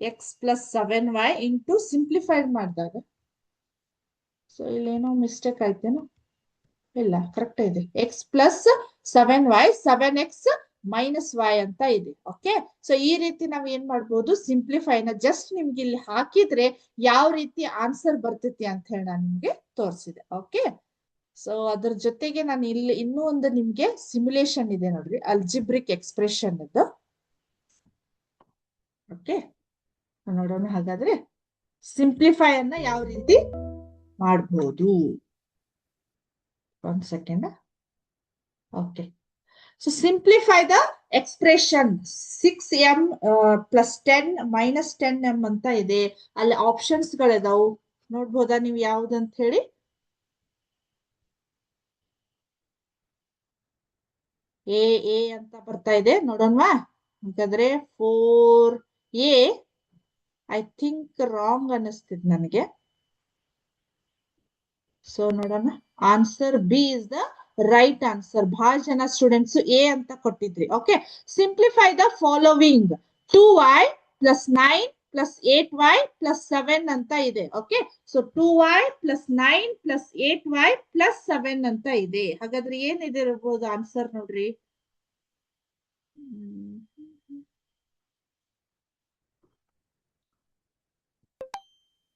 X plus 7y into simplified ಮಾಡಿದಾಗ. ಸೊ ಇಲ್ಲೇನೋ ಮಿಸ್ಟೇಕ್ ಆಯ್ತೇನೋ? ಇಲ್ಲ, ಕರೆಕ್ಟ್ ಇದೆ. X plus 7y 7x minus y ಅಂತ ಇದೆ. ಓಕೆ, ಸೊ ಈ ರೀತಿ ನಾವ್ ಏನ್ ಮಾಡ್ಬೋದು, ಸಿಂಪ್ಲಿಫೈನ ಜಸ್ಟ್ ನಿಮ್ಗೆ ಇಲ್ಲಿ ಹಾಕಿದ್ರೆ ಯಾವ ರೀತಿ ಆನ್ಸರ್ ಬರ್ತೈತಿ ಅಂತ ಹೇಳಿ ನಾನು ನಿಮ್ಗೆ ತೋರಿಸಿದೆ. ಓಕೆ, ಸೊ ಅದ್ರ ಜೊತೆಗೆ ನಾನು ಇಲ್ಲಿ ಇನ್ನೂ ಒಂದು ನಿಮ್ಗೆ ಸಿಮ್ಯುಲೇಷನ್ ಇದೆ ನೋಡ್ರಿ, ಅಲ್ಜಿಬ್ರಿಕ್ ಎಕ್ಸ್ಪ್ರೆಷನ್ ಇದು. ಓಕೆ, ನೋಡೋಣ ಹಾಗಾದ್ರೆ ಸಿಂಪ್ಲಿಫೈ ಅನ್ನ ಯಾವ ರೀತಿ ಮಾಡಬಹುದು. ಒಂದ್ second. Okay, so simplify the expression 6m + 10 - 10m ಅಂತ ಇದೆ. ಅಲ್ಲಿ ಆಪ್ಷನ್ಸ್ ಗಳಿದಾವು, ನೋಡ್ಬೋದಾ ನೀವು ಯಾವ್ದಂತ ಹೇಳಿ. ಎ ಅಂತ ಬರ್ತಾ ಇದೆ, ನೋಡೋಣವಾ. ಹಾಗಾದ್ರೆ 4a ಐ ಥಿಂಕ್ ರಾಂಗ್ ಅನ್ನಿಸ್ತಿದ್ ನನಗೆ. ಸೊ ನೋಡೋಣ, answer B is the right answer. ಬಹಳ ಜನ ಸ್ಟೂಡೆಂಟ್ಸ್ ಎ ಅಂತ ಕೊಟ್ಟಿದ್ರಿ. Okay, simplify the following 2y + 9 + 8y + 7 ಅಂತ ಇದೆ. ಓಕೆ, ಸೊ 2y + 9 + 8y + 7 ಅಂತ ಇದೆ. ಹಾಗಾದ್ರೆ ಏನಿದೆ ಇರ್ಬೋದು ಆನ್ಸರ್ ನೋಡ್ರಿ.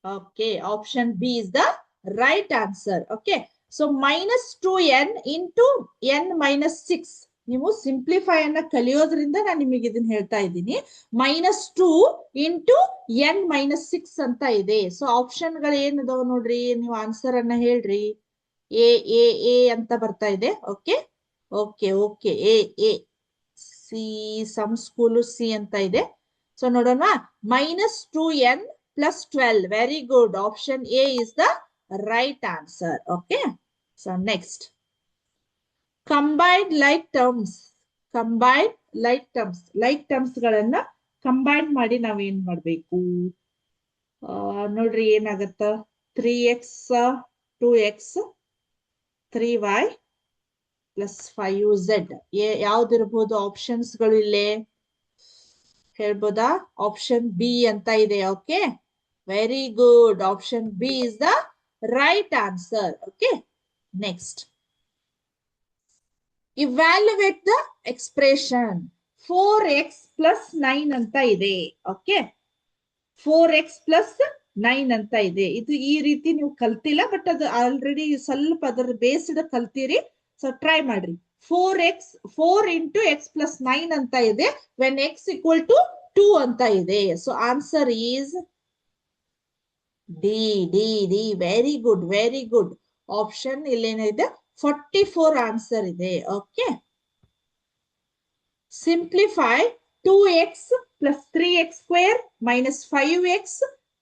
Okay, option B is the right answer. Okay, so -2n into n - 6. ನೀವು ಸಿಂಪ್ಲಿಫೈ ಅನ್ನ ಕಲಿಯೋದ್ರಿಂದ ನಾನು ನಿಮಗೆ ಇದನ್ನ ಹೇಳ್ತಾ ಇದ್ದೀನಿ. -2 into n - 6 ಅಂತ ಇದೆ. ಸೊ ಆಪ್ಷನ್ ಗಳು ಏನದಾವ ನೋಡ್ರಿ, ನೀವು ಆನ್ಸರ್ ಅನ್ನ ಹೇಳ್ರಿ. ಎ ಎ ಎ ಅಂತ ಬರ್ತಾ ಇದೆ. Okay okay okay, A A C, some school C ಅಂತ ಇದೆ. ಸೊ ನೋಡೋಣ, -2n + 12. Very good. Option A is the right answer. Okay. So next, combined like terms. Combined like terms. Like terms ಗಳನ್ನ combine ಮಾಡಿ ನಾವ್ ಏನ್ ಮಾಡ್ಬೇಕು ನೋಡ್ರಿ, ಏನಾಗತ್ತ. 3x 2x 3y + 5z. ಯಾವ್ದಿರ್ಬೋದು options ಗಳು ಇಲ್ಲೇ ಹೇಳ್ಬೋದಾ? ಆಪ್ಷನ್ ಬಿ ಅಂತ ಇದೆ. Okay, very good. Option B is the right answer. Okay, next, evaluate the expression 4x + 9 ಅಂತ ಇದೆ. ಓಕೆ, 4x + 9 ಅಂತ ಇದೆ. ಇದು ಈ ರೀತಿ ನೀವು ಕಲ್ತಿಲ್ಲ, ಬಟ್ ಅದು ಆಲ್ರೆಡಿ ಸ್ವಲ್ಪ ಅದರ ಬೇಸ್ಡ್ ಕಲ್ತೀರಿ. ಸೊ ಟ್ರೈ ಮಾಡ್ರಿ. 4x 4 into x + 9 ಅಂತ ಇದೆ, when x = 2 ಅಂತ ಇದೆ. So answer is D D D. Very good, very good. Option ಇಲ್ಲೇನಿದೆ 44 ಆನ್ಸರ್ ಇದೆ. Okay, simplify 2x + 3x² - 5x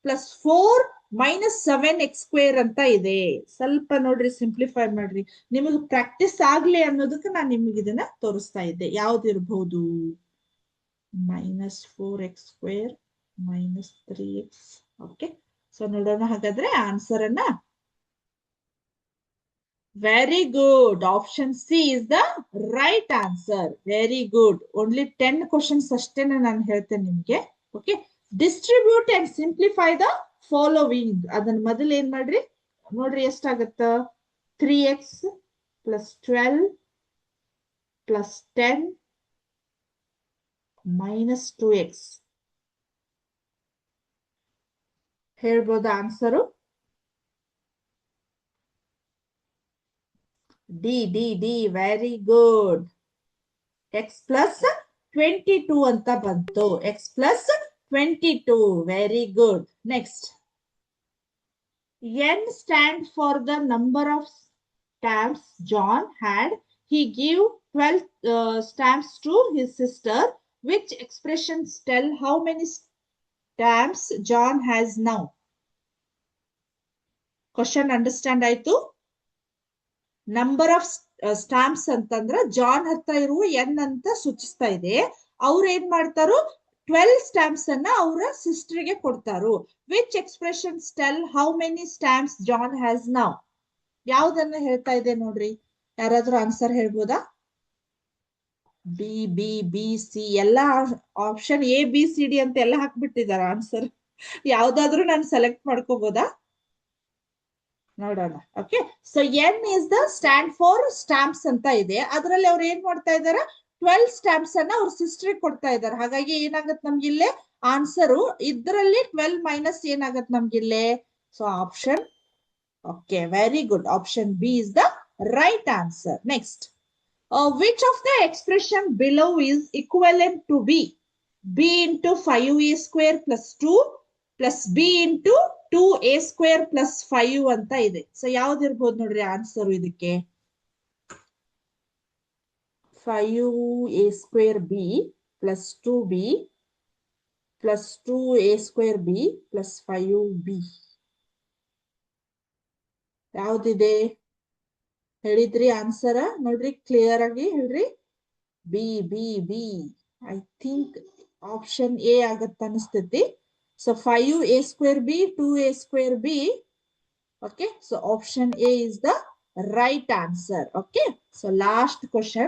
+ 4 - 7x² ಅಂತ ಇದೆ. ಸ್ವಲ್ಪ ನೋಡ್ರಿ, ಸಿಂಪ್ಲಿಫೈ ಮಾಡ್ರಿ. ನಿಮಗೆ ಪ್ರಾಕ್ಟೀಸ್ ಆಗ್ಲಿ ಅನ್ನೋದಕ್ಕೆ ನಾನು ನಿಮಗೆ ಇದನ್ನ ತೋರಿಸ್ತಾ ಇದ್ದೆ. ಯಾವ್ದಿರ್ಬಹುದು? -4x² - 3x. ಓಕೆ, ಸೊ ನೋಡೋಣ ಹಾಗಾದ್ರೆ ಆನ್ಸರ್ ಅನ್ನ. Very good. Option C is the right answer. Very good. Only 10 questions ಅಷ್ಟೇನೆ ನಾನು ಹೇಳ್ತೇನೆ ನಿಮ್ಗೆ. Okay, distribute and simplify the following. ಅದನ್ನ ಮೊದಲು ಏನ್ ಮಾಡ್ರಿ, ನೋಡ್ರಿ ಎಷ್ಟಾಗತ್ತ. 3x + 12 + 10 - 2x. ಹೇಳ್ಬೋದಾ answer? D D D. Very good. x + 22 ಅಂತ ಬಂತು. x + 22. Very good. Next, n stand for the number of stamps John had. He gave 12 stamps to his sister. Which expressions tell how many stamps John has now? Question understand ಆಯ್ತು? Number of stamps ಅಂತಂದ್ರ John ಹತ್ತ ಇರುವ N ಅಂತ ಸೂಚಿಸ್ತಾ ಇದೆ. ಅವ್ರು ಏನ್ ಮಾಡ್ತಾರೋ 12 stamps ಅನ್ನ ಅವರ ಸಿಸ್ಟರ್ಗೆ ಕೊಡ್ತಾರೋ. Which expressions tell how many stamps John has now? ಯಾವ್ದನ್ನ ಹೇಳ್ತಾ ಇದೆ ನೋಡ್ರಿ, ಯಾರಾದ್ರೂ ಆನ್ಸರ್ ಹೇಳ್ಬೋದಾ? B B B C. ಎಲ್ಲಾ option A B C D ಅಂತ ಎಲ್ಲ ಹಾಕ್ಬಿಟ್ಟಿದಾರ ಆನ್ಸರ್. ಯಾವ್ದಾದ್ರು ನಾನು ಸೆಲೆಕ್ಟ್ ಮಾಡ್ಕೋಬಹುದಾ? ನೋಡೋಣ. Okay, so N is the stand for stamps ಅಂತ ಇದೆ. ಅದರಲ್ಲಿ ಅವ್ರು ಏನ್ ಮಾಡ್ತಾ ಇದಾರೆ, 12 ಸ್ಟಾಂಪ್ಸ್ ಅನ್ನ ಅವ್ರ ಸಿಸ್ಟರ್ ಕೊಡ್ತಾ ಇದಾರೆ. ಹಾಗಾಗಿ ಏನಾಗತ್ ನಮ್ಗಿಲ್ಲೇ ಆನ್ಸರು ಇದರಲ್ಲಿ 12 ಮೈನಸ್ ಏನಾಗತ್ ನಮ್ಗಿಲ್ಲೇ. So option, okay, very good. Option B is the right answer. Next, which of the expression below is equivalent to b? B into 5a square plus 2 plus b into 2a square plus 5 ಅಂತ ಇದೆ. So ಯಾವ್ದಿರ್ಬೋದು ನೋಡ್ರಿ answer ಇದಕ್ಕೆ? 5a square b plus 2b plus 2a square b plus 5b. ಯಾವ್ದಿದೆ ಹೇಳಿದ್ರಿ answer? ನೋಡ್ರಿ clear ಆಗಿ ಹೇಳ್ರಿ. B B B. I think option A ಆಗತ್ತ ಅನಿಸ್ತೈತಿ. So 5a square b 2a square b. Okay, so option A is the right answer. Okay, so last question.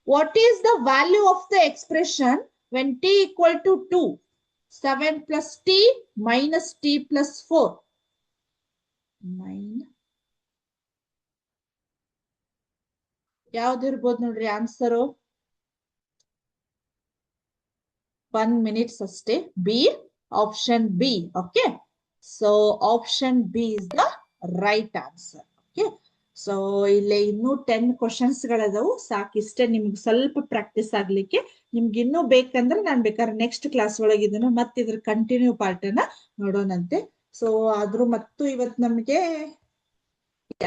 What is the value of the expression when t equal to 2? 7 plus t minus t plus 4. 9. ಯಾವ್ದಿರ್ಬೋದು ನೋಡ್ರಿ answer? 1 minute ಅಷ್ಟೇ. B, option B. Okay, so option B is the right answer. Okay, so ಇಲ್ಲಿ ಇನ್ನೂ 10 questions ಗಳದಾವು. ಸಾಕಿಷ್ಟೇ ನಿಮ್ಗೆ ಸ್ವಲ್ಪ practice ಆಗ್ಲಿಕ್ಕೆ. ನಿಮ್ಗೆ ಇನ್ನೂ ಬೇಕಂದ್ರೆ ನಾನು ಬೇಕಾದ್ರೆ ನೆಕ್ಸ್ಟ್ ಕ್ಲಾಸ್ ಒಳಗೆ ಇದನ್ನ ಮತ್ತೆ ಇದ್ರ ಕಂಟಿನ್ಯೂ ಪಾರ್ಟ್ ಅನ್ನ ನೋಡೋಣಂತೆ. ಸೊ ಆದ್ರೂ ಮತ್ತು ಇವತ್ತು ನಮ್ಗೆ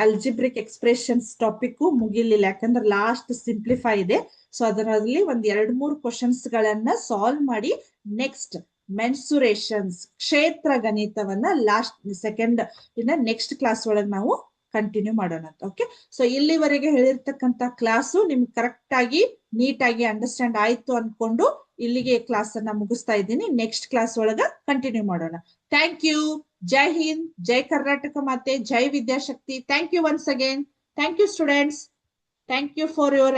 ಅಲ್ಜಿಬ್ರಿಕ್ ಎಕ್ಸ್ಪ್ರೆಷನ್ಸ್ ಟಾಪಿಕ್ ಮುಗಿಲಿಲ್ಲ, ಯಾಕಂದ್ರೆ ಲಾಸ್ಟ್ ಸಿಂಪ್ಲಿಫೈ ಇದೆ. ಸೊ ಅದರಲ್ಲಿ ಒಂದ್ 2-3 ಕ್ವಶನ್ಸ್ ಗಳನ್ನ ಸಾಲ್ವ್ ಮಾಡಿ ನೆಕ್ಸ್ಟ್ ಮೆನ್ಸುರೇಷನ್ಸ್ ಕ್ಷೇತ್ರ ಗಣಿತವನ್ನ ಲಾಸ್ಟ್ ಸೆಕೆಂಡ್ ಇನ್ನ ನೆಕ್ಸ್ಟ್ ಕ್ಲಾಸ್ ಒಳಗೆ ನಾವು ಕಂಟಿನ್ಯೂ ಮಾಡೋಣ. ಓಕೆ, ಸೊ ಇಲ್ಲಿವರೆಗೆ ಹೇಳಿರ್ತಕ್ಕಂತ ಕ್ಲಾಸು ನಿಮ್ಗೆ ಕರೆಕ್ಟ್ ಆಗಿ ನೀಟಾಗಿ ಅಂಡರ್ಸ್ಟ್ಯಾಂಡ್ ಆಯ್ತು ಅನ್ಕೊಂಡು ಇಲ್ಲಿಗೆ ಕ್ಲಾಸ್ ಅನ್ನ ಮುಗಿಸ್ತಾ ಇದ್ದೀನಿ. ನೆಕ್ಸ್ಟ್ ಕ್ಲಾಸ್ ಒಳಗ ಕಂಟಿನ್ಯೂ ಮಾಡೋಣ. Thank you. ಜೈ ಹಿಂದ್, ಜೈ ಕರ್ನಾಟಕ ಮಾತೆ, ಜೈ Vidyashakti. Thank you once again. Thank you students. Thank you for your